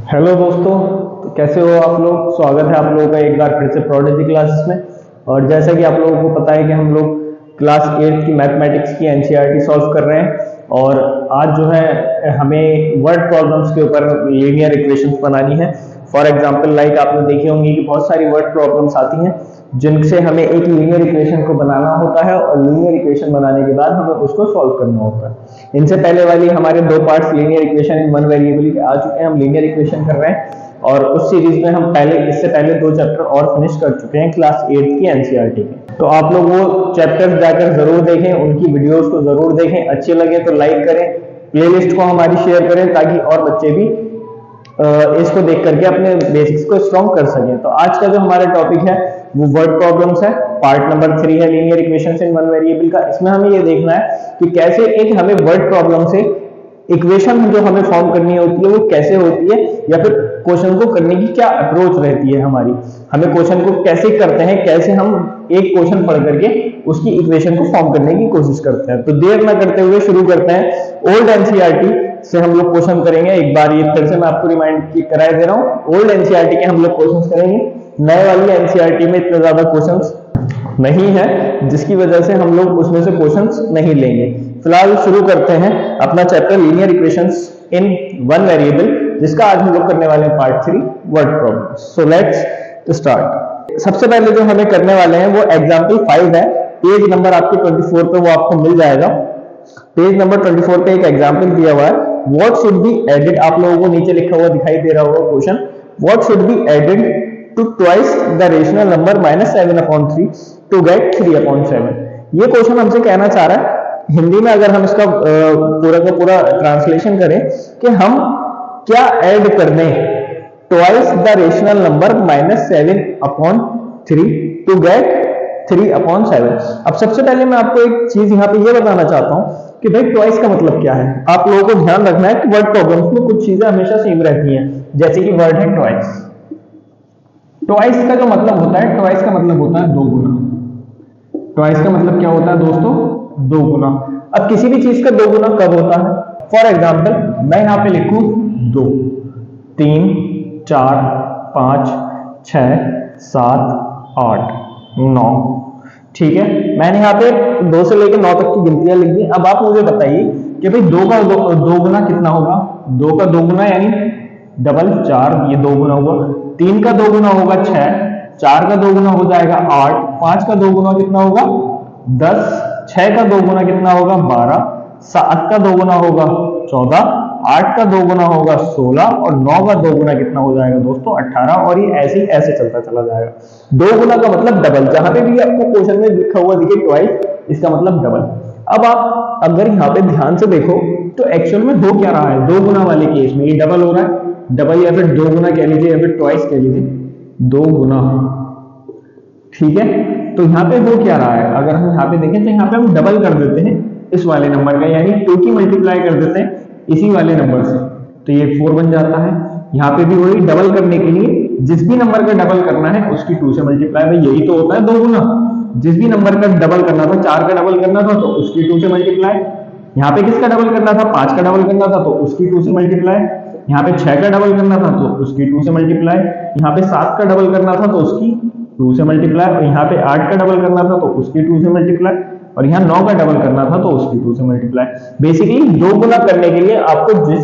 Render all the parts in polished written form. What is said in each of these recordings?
Hello दोस्तों, तो कैसे हो आप लोग। स्वागत है आप लोगों का एक बार फिर से प्रोडिजी क्लासेस में। और जैसा कि आप लोगों को पता है कि हम लोग क्लास 8 की मैथमेटिक्स की एनसीईआरटी सॉल्व कर रहे हैं। और आज जो है हमें वर्ड प्रॉब्लम्स के ऊपर लीनियर इक्वेशंस बनानी है। फॉर एग्जांपल लाइक आपने देखी होंगी कि बहुत सारी वर्ड प्रॉब्लम्स आती हैं जिनसे हमें एक लीनियर इक्वेशन को बनाना होता है और लीनियर इक्वेशन बनाने के बाद हमें उसको सॉल्व करना होता है। इनसे पहले वाली हमारे दो parts linear equation in one variable के आ चुके हैं। हम लीनियर इक्वेशन कर रहे हैं और उस सीरीज में हम इससे पहले दो चैप्टर और फिनिश कर चुके हैं क्लास 8 की एनसीईआरटी के। तो आप लोग वो चैप्टर्स जाकर जरूर देखें, उनकी वीडियोस को जरूर देखें। अच्छे लगे तो लाइक करें, प्लेलिस्ट को हमारी शेयर करें ताकि और बच्चे भी इसको देख करके अपने बेसिक्स को स्ट्रॉन्ग कर सकें। तो आज का जो हमारा टॉपिक है वो वर्ड प्रॉब्लम्स है। पार्ट नंबर 3 है linear equations in one variable का। इसमें हमें ये देखना है कि कैसे एक हमें वर्ड प्रॉब्लम से इक्वेशन जो हमें फॉर्म करनी होती है वो कैसे होती है, या फिर क्वेश्चन को करने की क्या अप्रोच रहती है हमारी। हमें क्वेश्चन को कैसे करते हैं, कैसे हम एक क्वेश्चन पढ़ करके उसकी इक्वेशन को फॉर्म करने की कोशिश करते हैं। तो देर न करते हुए शुरू करते हैं। ओल्ड एनसीईआरटी से हम लोग क्वेश्चन करेंगे। एक बार ये फिर से मैं आपको रिमाइंड कराए दे रहा हूँ, ओल्ड एनसीईआरटी के हम लोग क्वेश्चन करेंगे। नए वाली एनसीईआरटी में इतने ज्यादा क्वेश्चंस नहीं है जिसकी वजह से हम लोग उसमें से क्वेश्चंस नहीं लेंगे। फिलहाल शुरू करते हैं अपना chapter linear equations in one variable, जिसका आज हम लोग करने वाले हैं part 3 word problems. So let's start. सबसे पहले जो हमें करने वाले हैं वो एग्जांपल 5 है। पेज नंबर आपके 24 पे वो आपको मिल जाएगा। पेज नंबर 24 पे एक एग्जांपल दिया हुआ है। व्हाट शुड बी एडेड, आप लोगों को नीचे लिखा हुआ दिखाई दे रहा होगा question. What should be added to twice the rational number -7/3 to get 3/7। ये क्वेश्चन हमसे कहना चाह रहा है हिंदी में, अगर हम इसका पूरा का पूरा ट्रांसलेशन करें कि हम क्या ऐड कर दें twice the rational number -7/3 to get 3/7। अब सबसे पहले मैं आपको एक चीज यहाँ पे ये बताना चाहता हूं कि भाई ट्वाइस का मतलब क्या है। आप लोगों को ध्यान रखना है कि वर्ड प्रॉब्लम्स में कुछ चीजें हमेशा सेम रहती हैं, जैसे कि वर्ड है ट्वाइस। ट्वाइस का जो मतलब होता है, ट्वाइस का मतलब होता है दो गुना। ट्वाइस का मतलब क्या होता है दोस्तों? दो गुना। अब किसी भी चीज का दो गुना कब होता है? फॉर एग्जाम्पल मैं यहां पे लिखूं 2, 3, 4, 5, 6, 7, 8, 9। ठीक है, मैंने यहाँ पे 2 से लेकर 9 तक की गिनतियां लिख दी। अब आप मुझे बताइए कि भाई 2 का दो गुना कितना होगा? 2 का दो गुना यानी डबल 4, ये दो गुना हुआ। 3 का दो गुना होगा 6, 4 का दो गुना हो जाएगा 8, 5 का दो गुना कितना होगा? 10, 6 का दो गुना कितना होगा? 12, 7 का दो गुना होगा 14, 8 का दो गुना होगा 16 और 9 का दो गुना कितना हो जाएगा दोस्तों? 18। और ये ऐसे ऐसे चलता चला जाएगा। दो गुना का मतलब डबल। जहां पे भी आपको क्वेश्चन में लिखा हुआ दिखे ट्वाइस, इसका मतलब डबल। अब आप अगर यहाँ पे ध्यान से देखो तो एक्चुअल में हो क्या रहा है? दो गुना वाले केस में ये डबल हो रहा है, डबल या फिर दो गुना कह लीजिए या फिर ट्वाइस कह लीजिए, दो गुना। ठीक है, तो यहाँ पे हो क्या रहा है? अगर हम यहाँ पे देखें तो यहाँ पे हम डबल कर देते हैं इस वाले नंबर का, यानी 2 की मल्टीप्लाई कर देते हैं इसी वाले नंबर से, तो ये 4 बन जाता है। यहाँ पे भी वही डबल करने के लिए जिस भी नंबर का डबल करना है उसकी 2 से मल्टीप्लाई, भाई यही तो होता है दो गुना। जिस भी नंबर का डबल करना था, 4 का डबल करना था तो उसकी 2 से मल्टीप्लाई। यहाँ पे किसका डबल करना था? 5 का डबल करना था तो उसकी 2 से मल्टीप्लाई। यहाँ पे 6 का डबल करना था तो उसकी 2 से मल्टीप्लाई। यहाँ पे 7 का डबल करना था तो उसकी 2 से मल्टीप्लाई। और यहाँ पे 8 का डबल करना था तो उसकी 2 से मल्टीप्लाई। और यहाँ 9 का डबल करना था तो उसकी 2 से मल्टीप्लाई। बेसिकली दो गुना करने के लिए आपको जिस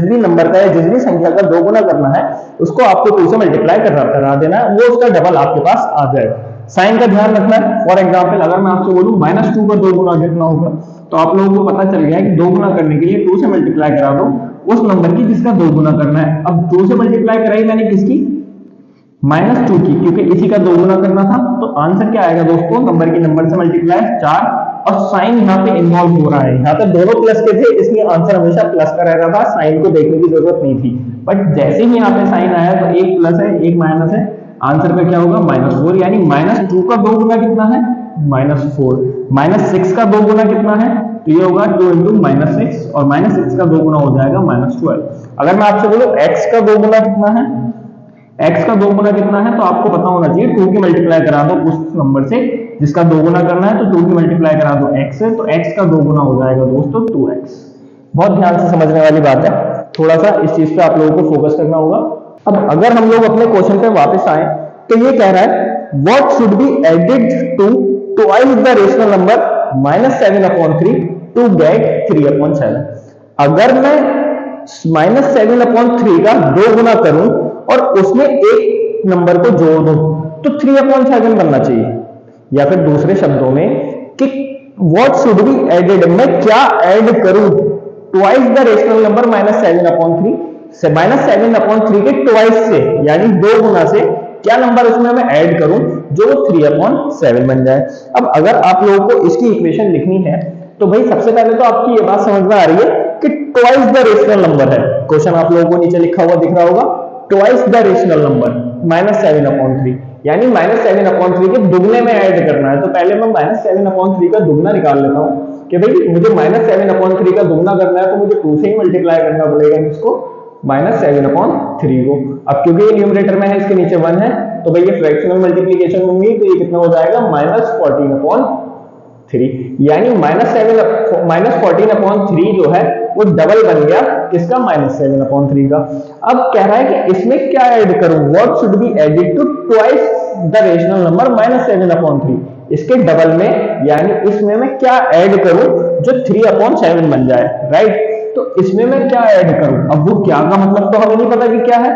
भी नंबर का या जिस भी संख्या का दो गुना करना है उसको आपको 2 से मल्टीप्लाई करा देना है, वो उसका डबल आपके पास आ जाएगा। साइन का ध्यान रखना है। फॉर एग्जाम्पल अगर मैं आपसे बोलूं -2 का दो गुना कितना होगा, तो आप लोगों को पता चल गया है कि दो गुना करने के लिए 2 से मल्टीप्लाई करा दो उस नंबर की जिसका दो गुना करना है। अब 2 से मल्टीप्लाई कराई मैंने किसकी? -2 की, क्योंकि इसी का दो गुना करना था। तो आंसर क्या आएगा दोस्तों? नंबर की नंबर से मल्टीप्लाई 4। और साइन यहाँ पे इन्वॉल्व हो रहा है, यहाँ पे दोनों प्लस के थे इसलिए आंसर हमेशा प्लस का रह रहा था, साइन को देखने की जरूरत नहीं थी। बट जैसे ही यहाँ पे साइन आया तो एक प्लस है एक माइनस है, आंसर का क्या होगा? -4। यानी -2 का दो गुना कितना है? -4। -6 का दो गुना कितना है? तो ये होगा 2 × -6 और -6 का दो गुना हो जाएगा -12। अगर मैं आपसे बोलूं x का दो गुना कितना है? x का दो गुना कितना है तो आपको पता होना चाहिए 2 की मल्टीप्लाई करा दो उस नंबर से जिसका दो गुना करना है, तो 2 की मल्टीप्लाई करा दो x से, तो x का दो गुना हो जाएगा दोस्तों 2x। बहुत ध्यान से समझने वाली बात है। थोड़ा सा इस चीज पे आप लोगों को फोकस करना होगा। अब अगर हम लोग अपने क्वेश्चन पे वापस आए तो ये कह रहा है what should be added to twice the rational number -7/3 to get 3/7। अगर मैं -7/3 का 2 गुना करूं और उसमें एक नंबर को जोड़ दूं तो 3/7 बनना चाहिए। या फिर दूसरे शब्दों में कि व्हाट शुड बी एडेड, मैं क्या ऐड करूं ट्वाइस द रेशनल नंबर -7/3 से -7/3 के ट्वाइस से, यानी 2 गुना से क्या नंबर उसमें मैं ऐड करूं जो 3/7 बन जाए। अब अगर आप लोगों को इसकी इक्वेशन लिखनी है तो भाई सबसे पहले तो आपकी ये बात समझ में आ रही है कि ट्वाइस द रेशनल नंबर है। क्वेश्चन आप लोगों को नीचे लिखा हुआ दिख रहा होगा, ट्वाइस द रेशनल नंबर -7/3, यानी -7/3 के दुगने में ऐड करना है। तो पहले मैं -7/3 का दुगना निकाल लेता हूं कि भाई मुझे -7/3 का दुगना करना है तो मुझे 2 से ही मल्टीप्लाई करना पड़ेगा इसको, -7/3 को। अब क्योंकि ये न्यूमरेटर में है, इसके नीचे 1 है, तो भाई ये फ्रैक्शनल मल्टीप्लीकेशन होंगी, तो ये कितना हो जाएगा -14/3, यानी -14/3 जो है वो डबल बन गया किसका, -7/3 का। अब कह रहा है कि इसमें क्या ऐड करूं, what should be added to twice the rational number -7/3, इसके डबल में, यानी इसमें मैं क्या ऐड करूं जो 3/7 बन जाए, राइट। तो इसमें मैं क्या ऐड करूं, अब वो क्या का मतलब तो हमें नहीं पता कि क्या है,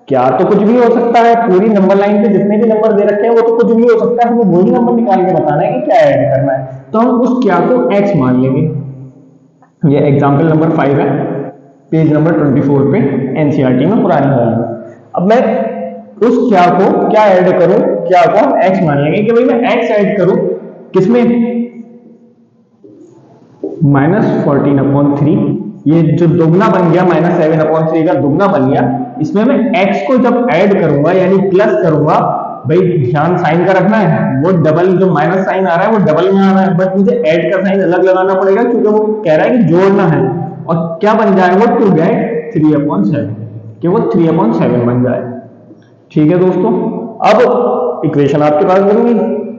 क्या तो कुछ भी हो सकता है, पूरी नंबर लाइन पे जितने भी नंबर दे रखे हैं वो तो कुछ भी हो सकता है, हमें वही नंबर निकाल के बताना है कि क्या ऐड करना है। तो हम उस क्या को x मान लेंगे। ये एग्जांपल नंबर 5 है, पेज नंबर 24 पे एनसीईआरटी में पुरानी वाली में। अब मैं उस क्या को क्या ऐड करूं, क्या को हम x मान लेंगे कि भाई मैं x ऐड करूं किसमें, -14/3, ये जो दुगना बन गया -7/3 का दुगना बन गया, इसमें मैं x को जब ऐड करूंगा यानी प्लस करूंगा, भाई ध्यान साइन का रखना है, वो डबल जो माइनस साइन आ रहा है वो डबल में आ रहा है, बट मुझे ऐड का साइन अलग लगाना पड़ेगा क्योंकि वो कह रहा है कि जोड़ना है। और क्या बन जाए वो, टू गेट 3/7, कि वो 3/7 बन जाए। ठीक है दोस्तों, अब इक्वेशन आपके पास बन गई,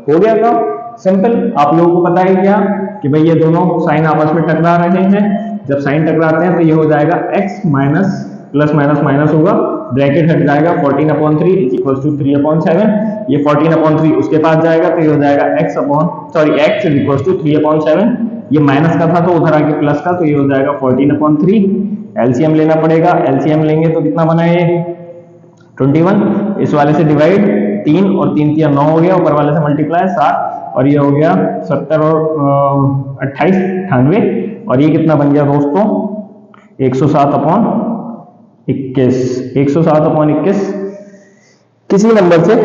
हो गया काम सिंपल। आप लोगों को पता है क्या कि भाई ये दोनों साइन आपस में टकरा रहे हैं, जब साइन टकराते हैं तो ये हो जाएगा x minus plus minus minus होगा, ब्रैकेट हट जाएगा 14/3 इज इक्वल टू 3/7, ये 14/3 उसके पास जाएगा तो ये हो जाएगा x इज इक्वल टू 3/7, ये माइनस का था तो उधर आके प्लस का, तो ये हो जाएगा 14/3। एलसीएम लेना पड़ेगा, एलसीएम लेंगे तो कितना बना ये 21, इस वाले से डिवाइड 3 और 3 3 9 हो गया, ऊपर वाले से मल्टीप्लाई 7, और ये हो गया 70 और 28 98, और ये कितना बन गया दोस्तों 107/21, 107/21 किसी नंबर से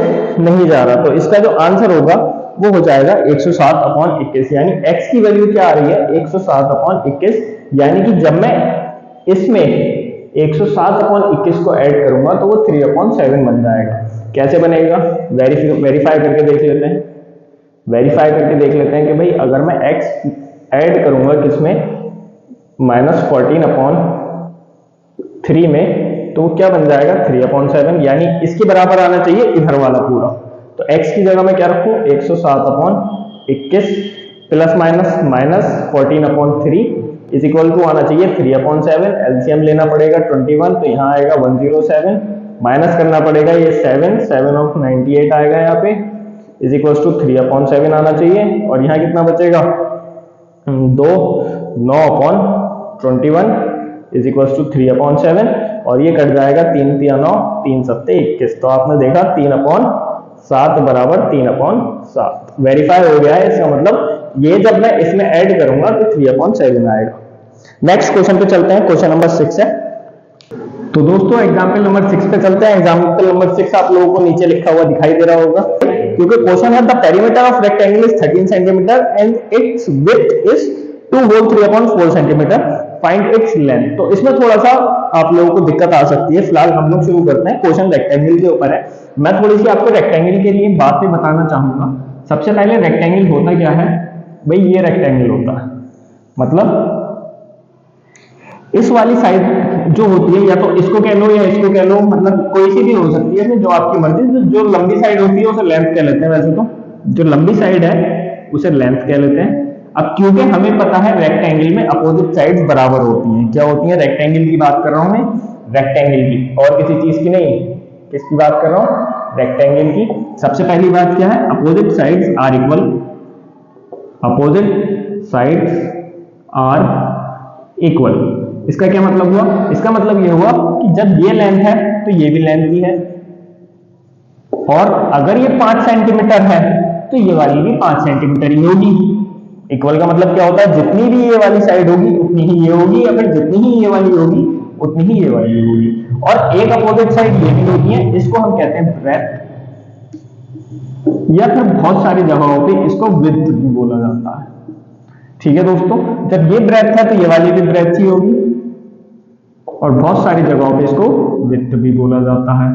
नहीं जा रहा, तो इसका जो आंसर होगा वो हो जाएगा 107/21, यानी x की वैल्यू क्या आ रही है 107/21, यानी कि जब मैं इसमें 107/21 को ऐड करूंगा तो वो 3/7 बन जाएगा। कैसे बनेगा, वेरीफाई करके देख लेते हैं, वेरीफाई करके देख लेते हैं कि भाई अगर मैं x ऐड करूंगा किसमें -14/3 में तो क्या बन जाएगा 3/7, यानी इसके बराबर आना चाहिए इधर वाला पूरा। तो x की जगह मैं क्या रखूं 107/21 plus minus -14/3 is equal to आना चाहिए 3/7, एलसीएम लेना पड़ेगा 21, तो यहाँ आएगा 107, माइनस करना पड़ेगा ये 7 ऑफ 98 आएगा यहाँ पे, इज इक्वल टू 3/7 आना चाहिए, और यहाँ कितना बचेगा 2 9/21 इज इक्वल टू 3/7, और ये कट जाएगा 3 3 9 3 7 21, तो आपने देखा 3/7 बराबर 3/7 वेरीफाई हो गया है। इसका मतलब ये जब मैं इसमें ऐड करूंगा तो 3/7 आएगा। नेक्स्ट क्वेश्चन पे चलते हैं, क्वेश्चन नंबर 6 है। तो दोस्तों एग्जाम्पल नंबर 6 पे चलते हैं। एग्जाम्पल नंबर 6 आप लोगों को नीचे लिखा हुआ दिखाई दे रहा होगा, क्योंकि क्वेश्चन है the perimeter of rectangle is 13 centimetre and its width is 2 whole 3/4 centimetre, find its length. तो इसमें थोड़ा सा आप लोगों को दिक्कत आ सकती है। फिलहाल हम लोग शुरू करते हैं, क्वेश्चन रेक्टेंगल के ऊपर है। मैं थोड़ी सी आपको रेक्टेंगल के लिए बातें बताना चाहूंगा। सबसे पहले रेक्टेंगल होता क्या है भाई, ये रेक्टेंगल होता है, मतलब इस वाली साइड जो होती है, या तो इसको कह लो या इसको कह लो, मतलब कोई सी भी हो सकती है, जो आपकी मर्जी। जो लंबी साइड होती है उसे लेंथ कह लेते हैं, वैसे तो जो लंबी साइड है उसे लेंथ कह लेते हैं। अब क्योंकि हमें पता है रेक्टेंगल में अपोजिट साइड्स बराबर होती हैं, क्या होती हैं, रेक्टेंगल की बात कर रहा हूं मैं, रेक्टेंगल की, और किसी चीज की नहीं, किसकी बात कर रहा हूं, रेक्टेंगल की। सबसे पहली बात क्या है, opposite sides are equal, opposite sides are equal. इसका क्या मतलब हुआ, इसका मतलब यह हुआ कि जब ये लेंथ है तो ये भी लेंथ भी है, और अगर ये 5 सेंटीमीटर है तो ये वाली भी 5 सेंटीमीटर ही होगी। इक्वल का मतलब क्या होता है, जितनी भी ये वाली साइड होगी उतनी ही ये होगी, या फिर जितनी ही ये वाली होगी उतनी ही ये वाली होगी। और एक अपोजिट साइड ये भी होती है, इसको हम कहते हैं ब्रेथ, या फिर बहुत सारी जगहों पे इसको विड्थ भी बोला जाता है। ठीक है दोस्तों, जब ये ब्रेथ है तो ये वाली भी ब्रेथ ही होगी, और बहुत सारी जगहों पे इसको विड्थ भी बोला जाता है।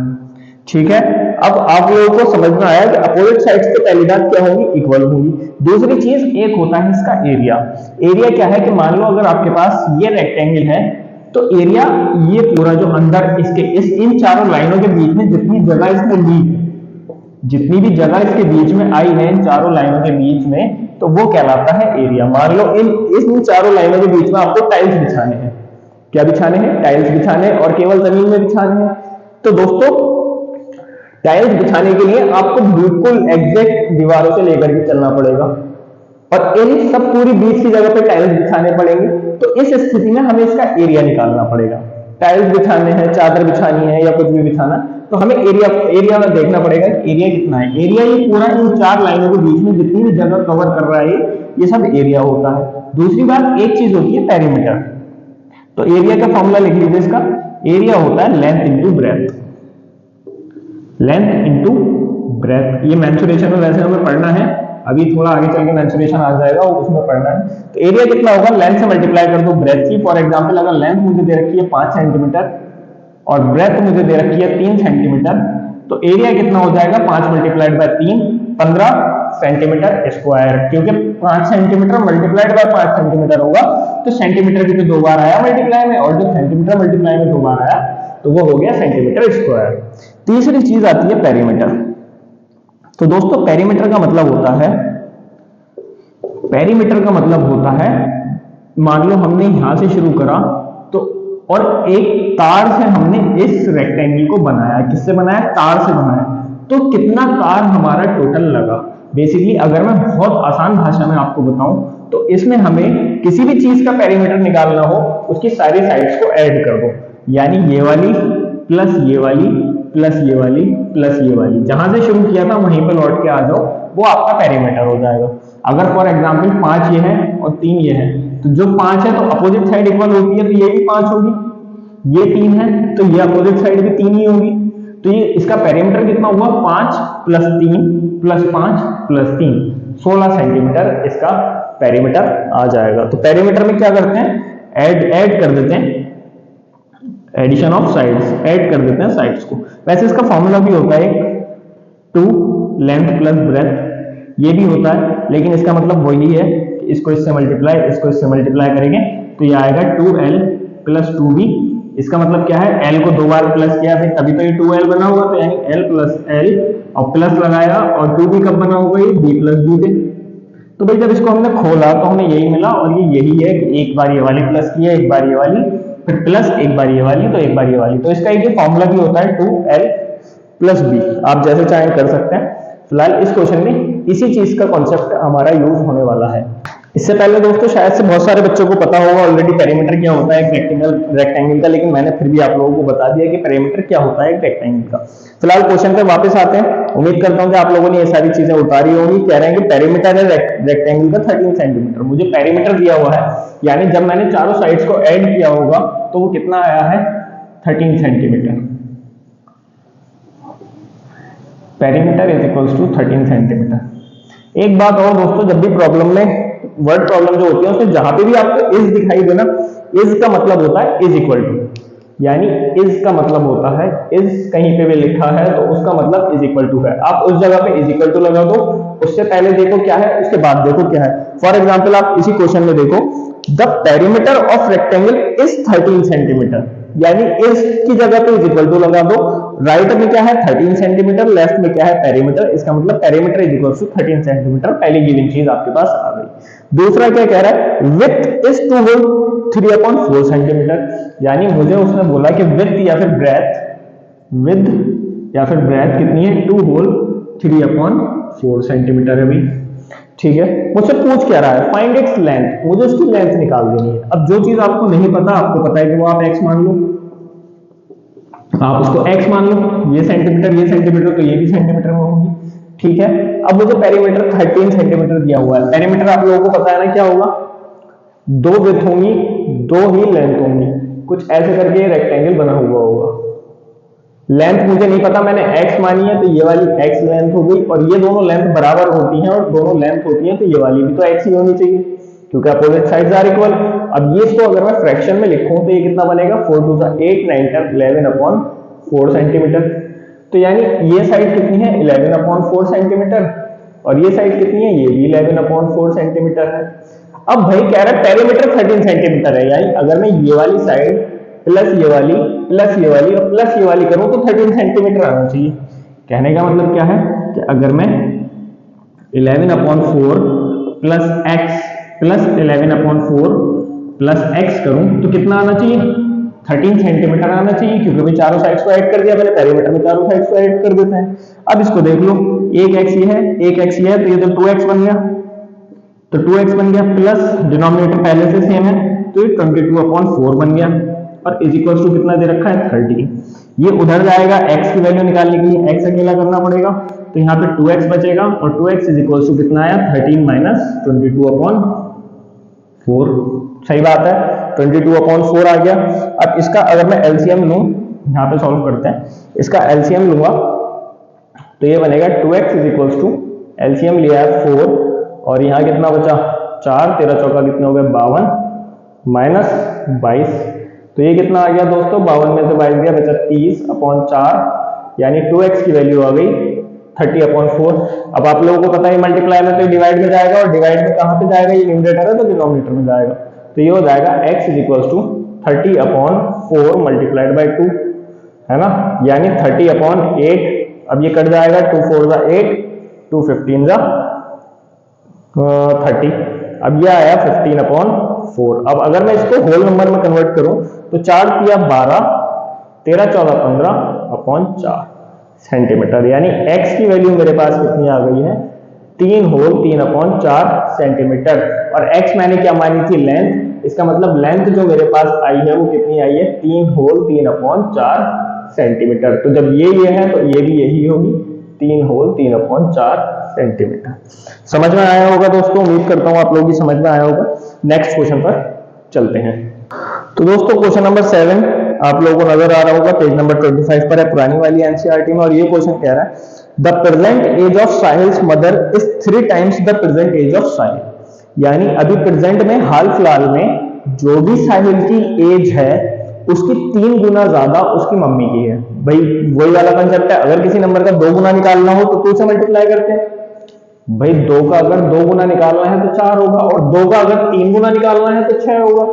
ठीक है, अब आप लोगों को समझ में आया कि अपोजिट साइड्स तो पहली बात क्या होगी, इक्वल होगी। दूसरी चीज एक होता है इसका एरिया। एरिया क्या है कि मान लो अगर आपके पास ये रेक्टेंगल है तो एरिया ये पूरा जो अंदर इसके इन चारों लाइनों के बीच में जितनी जगह इसमें ली, जितनी भी जगह इसके बीच में आई है इन चारों लाइनों के बीच में, तो वो कहलाता है एरिया। मान लो इन चारों लाइनों के बीच में आपको टाइल्स बिछाने हैं, क्या बिछाने हैं, टाइल्स बिछाने, और केवल जमीन में बिछाने हैं। तो दोस्तों टाइल्स बिछाने के लिए आपको बिल्कुल एग्जैक्ट दीवारों से लेकर के चलना पड़ेगा, और इन सब पूरी बीच की जगह पे टाइल्स बिछाने पड़ेंगे। तो इस स्थिति में हमें इसका एरिया निकालना पड़ेगा। टाइल्स बिछाने हैं, चादर बिछानी है, या कुछ भी बिछाना, तो हमें एरिया में देखना पड़ेगा कि एरिया कितना है। एरिया ये पूरा इन चार लाइनों के बीच में जितनी भी जगह कवर कर रहा है ये सब एरिया होता है। दूसरी बात एक चीज होती है पेरीमीटर। तो एरिया का फॉर्मूला लिख लीजिए, इसका एरिया होता है length into breadth, length into breadth. ये मेंसुरेशन में वैसे हमें पढ़ना है, अभी थोड़ा आगे चल के मेंसुरेशन आ जाएगा, उसमें पढ़ना है। तो एरिया कितना होगा, लेंथ से मल्टीप्लाई कर दो ब्रेथ की। फॉर एग्जांपल अगर लेंथ मुझे दे रखी है 5 सेंटीमीटर और ब्रेथ मुझे दे रखी है 3 सेंटीमीटर, तो एरिया कितना हो जाएगा, 5 मल्टीप्लाइड बाय 3, 15 सेंटीमीटर स्क्वायर। क्योंकि 5 सेंटीमीटर मल्टीप्लाइड बाय 5 सेंटीमीटर होगा तो सेंटीमीटर भी तो 2 बार आया मल्टीप्लाई में, और जब सेंटीमीटर मल्टीप्लाई में 2 बार आया तो वो हो गया सेंटीमीटर स्क्वायर। तीसरी चीज आती है पेरीमीटर। तो दोस्तों पेरीमीटर का मतलब होता है, पेरीमीटर का मतलब होता है, मान लो हमने यहां से शुरू करा तो, और एक तार से हमने इस रेक्टेंगल को बनाया, किससे बनाया, तार से बनाया, तो कितना तार हमारा टोटल लगा। बेसिकली अगर मैं बहुत आसान भाषा में आपको बताऊं तो इसमें हमें किसी भी चीज का पेरीमीटर निकालना हो उसकी सारी साइड्स को ऐड कर दो, यानी ये वाली प्लस ये वाली प्लस ये वाली प्लस ये वाली, जहां से शुरू किया था वहीं पर लौट के आ जाओ, वो आपका पेरीमीटर हो जाएगा। अगर फॉर एग्जांपल 5 ये है और 3 ये है, तो जो 5 है तो अपोजिट साइड इक्वल होती है, तो ये भी 5 होगी। ये 3 है तो ये अपोजिट साइड भी 3 ही होगी। तो ये इसका पेरीमीटर कितना हुआ, 5 प्लस 3 प्लस 5 प्लस 3, 16 सेंटीमीटर इसका पेरीमीटर आ जाएगा। तो पेरीमीटर में क्या करते हैं, ऐड कर देते हैं, एडिशन ऑफ साइड्स, ऐड कर देते हैं साइड्स को। वैसे इसका फॉर्मूला भी होता है 2 लेंथ प्लस ब्रेथ, ये भी होता है, लेकिन इसका मतलब वही है कि इसको इससे मल्टीप्लाई, इसको इससे मल्टीप्लाई करेंगे तो ये आएगा 2l प्लस 2b। इसका मतलब क्या है, l को 2 बार प्लस किया फिर तभी तो ये 2l बना होगा, तो यानी l प्लस l और प्लस लगाया, और 2b कब बना होगा, ये b प्लस b से। तो भाई जब इसको हमने खोला तो हमें यही मिला, और ये यही है कि एक बार ये वाली प्लस की है, एक बार ये वाली, फिर प्लस एक बार ये वाली, तो एक बार ये वाली। तो इसका ये फॉर्मूला भी होता है 2l प्लस b, आप जैसे चाहें कर सकते हैं। फिलहाल इस क्वेश्चन में इसी चीज का कॉन्सेप्ट हमारा यूज होने वाला है। इससे पहले दोस्तों शायद से बहुत सारे बच्चों को पता होगा ऑलरेडी पेरीमीटर क्या होता है एक रेक्टेंगल का, लेकिन मैंने फिर भी आप लोगों को बता दिया कि पेरीमीटर क्या होता है एक रेक्टेंगल का। फिलहाल क्वेश्चन पे वापस आते हैं। उम्मीद करता हूं कि आप लोगों ने ये सारी चीजें उतारी होंगी। कह रहे हैं कि पेरीमीटर है रेक्टेंगल का 13 सेंटीमीटर। मुझे पेरीमीटर दिया हुआ है, यानी जब मैंने चारों साइड्स को ऐड किया होगा तो वो कितना आया है, 13 centimetre. Perimeter is equals to 13 centimetre. एक बात और दोस्तों, जब भी प्रॉब्लम में वर्ड प्रॉब्लम जो होती है उसमें जहां पे भी आपको इज दिखाई देना, इज का मतलब होता है इज इक्वल टू, यानी इज का मतलब होता है, इज कहीं पे भी लिखा है तो उसका मतलब इज इक्वल टू है। आप उस जगह पे इज इक्वल टू लगा दो, उससे पहले देखो क्या है, उसके बाद देखो क्या है। फॉर एग्जाम्पल आप इसी क्वेश्चन में देखो, the perimeter of rectangle is 13 centimetre. यानी इसकी जगह पे इज इक्वल टू लगा दो। राइट में क्या है 13 सेंटीमीटर, लेफ्ट में क्या है पेरीमीटर, इसका मतलब perimeter is equal to 13 centimetre. पहली गिवन चीज आपके पास आ गई। दूसरा क्या कह रहा है, विड्थ इज 2 होल 3/4 सेंटीमीटर, यानी मुझे उसने बोला कि विड्थ या फिर ब्रेथ, विड्थ या फिर ब्रेथ कितनी है 2 होल 3/4 सेंटीमीटर है भाई। ठीक है, मुझसे पूछ क्या रहा है, फाइंड इट्स लेंथ, मुझे उसकी लेंथ निकाल देनी है। अब जो चीज आपको नहीं पता, आपको पता है कि वो आप x मान लो, आप उसको x मान लो, ये सेंटीमीटर तो ये भी सेंटीमीटर में होगी। ठीक है, अब मुझे पेरीमीटर 13 सेंटीमीटर दिया हुआ है। पेरीमीटर आप लोगों को पता है ना क्या होगा, 2 विड्थ होंगी 2 ही लेंथ होंगी, कुछ ऐसे करके रेक्टेंगल बना हुआ होगा। लेंथ मुझे नहीं पता, मैंने x मानी है तो ये वाली x लेंथ हो गई, और ये दोनों लेंथ बराबर होती हैं और दोनों लेंथ होती हैं तो ये वाली भी तो x ही होनी चाहिए, क्योंकि अपोजिट साइड्स आर इक्वल। अब ये इसको अगर मैं फ्रैक्शन में लिखूं तो ये कितना बनेगा 4 2 8 9 10 11/4 सेंटीमीटर। तो यानी ये साइड कितनी है 11/4 सेंटीमीटर, और ये साइड कितनी है, ये भी 11/4 सेंटीमीटर है। अब भाई कह रहा है पेरीमीटर 13 सेंटीमीटर है, यानी अगर मैं ये वाली साइड प्लस ये वाली प्लस ये वाली और प्लस ये वाली करूं तो 13 सेंटीमीटर आना चाहिए। कहने का मतलब क्या है कि अगर मैं 11/4 plus x plus 11/4 plus x करूं तो कितना आना चाहिए 13 सेंटीमीटर आना चाहिए, क्योंकि मैं चारों साइड्स को ऐड कर दिया मैंने, पेरीमीटर में चारों साइड्स को ऐड कर देते हैं। अब इसको देख लो, एक x ये है एक x ये है, तो ये तो 2x बन गया, तो 2x बन गया, प्लस डिनोमिनेटर पहले से सेम है तो ये 22/4 बन गया, और इज इक्वल टू कितना दे रखा है 30। ये उधर जाएगा, x की वैल्यू निकालने के लिए x अकेला करना पड़ेगा, तो यहाँ पे 2x बचेगा, और 2x इज इक्वल टू कितना आया 13 माइनस 22/4। सही बात है, 22/4 आ गया। अब इसका अगर मैं एलसीएम लूं, यहाँ पे सॉल्व करते हैं, इसका एलसीएम लूंगा तो ये बनेगा 2x is equal to, LCM लिया है 4, और यहाँ कितना बचा 4, 13 चौका कितने हो गए 52 माइनस 22, तो ये कितना आ गया दोस्तों 52 में से 22 गया बचा 30/4, यानी 2x की वैल्यू आ गई 30/4। अब आप लोगों को पता है मल्टीप्लाई में तो डिवाइड में जाएगा, और डिवाइड में कहां पे जाएगा, ये न्यूमरेटर है तो डिनोमिनेटर में जाएगा, तो ये हो जाएगा x is equal to 30/4 multiplied by 2, है ना, यानी 30/8। अब ये कट जाएगा, 2 4 जा 8, 2 15 जा 30, अब ये आया 15/4। अब अगर मैं इसको होल नंबर में कन्वर्ट करूं तो 4 तिया 12, 13 14 15/4 सेंटीमीटर, यानी x की वैल्यू मेरे पास कितनी आ गई है 3 होल 3/4 सेंटीमीटर, और x मैंने क्या मानी थी लेंथ, इसका मतलब लेंथ जो मेरे पास आई है वो कितनी आई है 3 होल 3/4 सेंटीमीटर। तो जब ये है तो ये भी यही होगी 3 होल 3/4 सेंटीमीटर। समझ में आया होगा दोस्तों, उम्मीद करता हूं आप लोगों की समझ में आया होगा। नेक्स्ट क्वेश्चन पर चलते हैं। तो दोस्तों क्वेश्चन नंबर 7 आप लोगों को नजर आ रहा होगा, पेज नंबर 25 पर है, पुरानी वाली एनसीईआरटी में, और ये क्वेश्चन कह रहा है the present age of Sahil's mother is 3 times the present age of Sahil, यानी अभी प्रेजेंट में हाल फिलहाल में जो भी साहिल की एज है उसकी 3 गुना ज्यादा उसकी मम्मी की है। भाई वही वाला कंसेप्ट है, अगर किसी नंबर का 2 गुना निकालना हो तो 2 से मल्टीप्लाई करते हैं। भाई 2 का अगर 2 गुना निकालना है तो 4 होगा, और 2 का अगर 3 गुना निकालना है तो 6 होगा,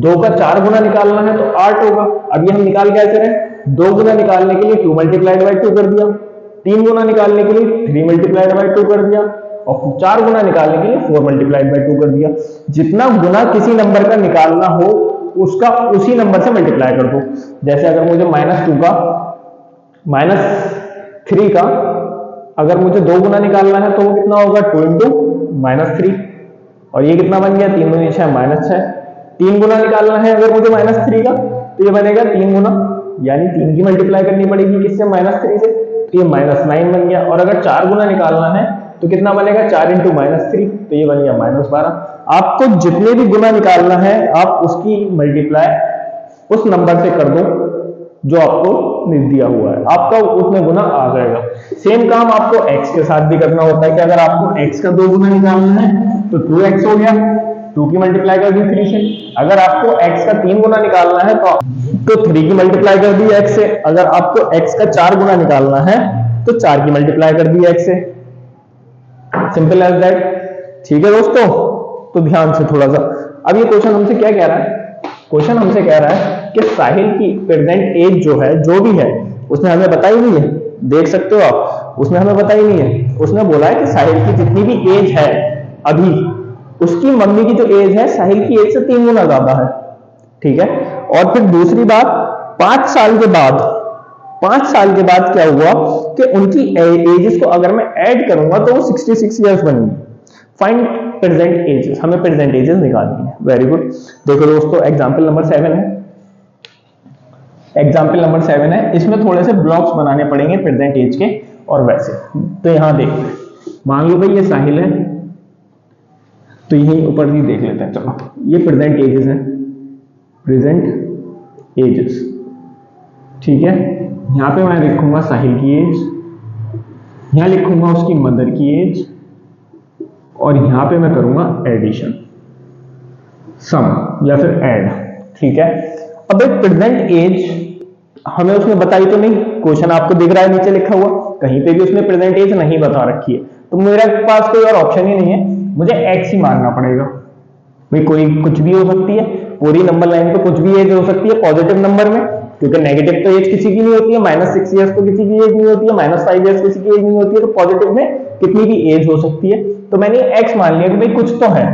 2 का 4 गुना निकालना है तो 8 होगा। अब ये हम निकाल कैसे रहे, 2 गुना निकालने के लिए 2 मल्टीप्लाइड बाय 2 कर दिया, 3 गुना निकालने के लिए 3 मल्टीप्लाइड बाय 2 कर दिया, और 4 गुना निकालने के लिए 4 मल्टीप्लाइड बाय 2 कर दिया। जितना गुना किसी नंबर का निकालना हो उसका उसी नंबर से मल्टीप्लाई कर दो। जैसे अगर मुझे -2 का -3 का अगर मुझे 2 गुना निकालना है तो वो कितना होगा 2 इंटू -3, और ये कितना बन गया 3 दूनी 6 -6। 3 गुना निकालना है अगर मुझे -3 का तो ये बनेगा 3 गुना, यानी 3 की मल्टीप्लाई करनी पड़ेगी किससे -3 से, तो ये -9 बन गया। और अगर 4 गुना निकालना है तो कितना बनेगा 4 इंटू -3, तो ये बन गया -12। आपको जितने भी गुना निकालना है आप उसकी मल्टीप्लाई उस नंबर से कर दो जो आपको दिया हुआ है, आपका उतने गुना आ जाएगा। सेम काम आपको x के साथ भी करना होता है कि अगर आपको x का 2 गुना निकालना है तो 2x हो गया, 2 की मल्टीप्लाई कर दी 3 से। अगर आपको x का 3 गुना निकालना है तो 3 की मल्टीप्लाई कर दी x से। अगर आपको x का 4 गुना निकालना है तो 4 की मल्टीप्लाई कर दी x से। Simple as that. ठीक है दोस्तों, तो ध्यान से थोड़ा सा, अब ये क्वेश्चन हमसे क्या कह रहा है, क्वेश्चन हमसे कह रहा है कि साहिल की प्रेजेंट एज जो है, जो भी है, उसने हमें बताई नहीं है, देख सकते हो आप, उसने हमें बताई नहीं है। उसने बोला है कि साहिल की जितनी भी एज है अभी, उसकी मम्मी की जो एज है साहिल की एज से 3 गुना ज्यादा है, ठीक है। और फिर दूसरी बात, 5 साल के बाद, 5 साल के बाद क्या हुआ कि उनकी एजेस को अगर मैं ऐड करूंगा तो वो 66 इयर्स बनेंगी। फाइंड प्रेजेंट एजेस, हमें प्रेजेंट एजेस निकालनी है। Very good. देखो दोस्तों, एग्जांपल नंबर 7 है, एग्जाम्पल नंबर 7 है। इसमें थोड़े से ब्लॉक्स बनाने पड़ेंगे प्रेजेंट एज के और वैसे। तो यहां देखते हैं, मान लो भाई ये साहिल है, तो यही ऊपर भी देख लेते हैं। चलो, ये प्रेजेंट एजेस है, प्रेजेंट एजेस, ठीक है। यहां पे मैं लिखूंगा साहिल की एज, यहां लिखूंगा उसकी मदर की एज, और यहां पे मैं करूंगा एडिशन, सम या फिर ऐड, ठीक है। अब एक प्रेजेंट एज हमें उसने बताई तो नहीं, क्वेश्चन आपको दिख रहा है नीचे लिखा हुआ, कहीं पे भी उसने प्रेजेंट एज नहीं बता रखी है, तो मेरे पास कोई और ऑप्शन ही नहीं है, मुझे एक्स ही मानना पड़ेगा। भाई कोई कुछ भी हो सकती है, पूरी नंबर लाइन पे कुछ भी एज हो सकती है पॉजिटिव नंबर में, क्योंकि नेगेटिव तो एज किसी की नहीं होती है, -6 इयर्स तो किसी की एज नहीं होती है, -5 इयर्स किसी की एज नहीं होती है, तो पॉजिटिव में कितनी भी एज हो सकती है। तो मैंने एक्स मान लिया कि भाई कुछ तो है,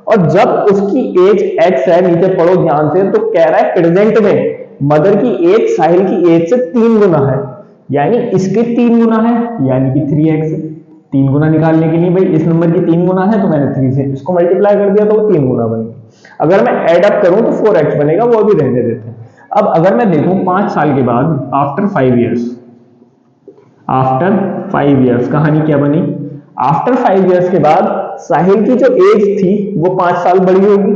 और जब उसकी एज एक्स है, नीचे पढ़ो ध्यान से, तो कह रहा है प्रेजेंट में मदर की एज साहिल की एज से 3 गुना है, यानी इसके 3 गुना है, यानी कि 3x। 3 गुना निकालने के लिए भाई इस नंबर की 3 गुना है, तो मैंने 3 से इसको मल्टीप्लाई कर दिया तो वो 3 गुना बन गई। अगर मैं ऐड अप करूं तो 4x बनेगा, वो भी रहने देते हैं। अब अगर मैं देखूं 5 साल के बाद, आफ्टर 5 इयर्स, आफ्टर 5 इयर्स कहानी क्या बनी, आफ्टर 5 इयर्स के बाद साहिल की जो एज थी वो 5 साल बड़ी होगी।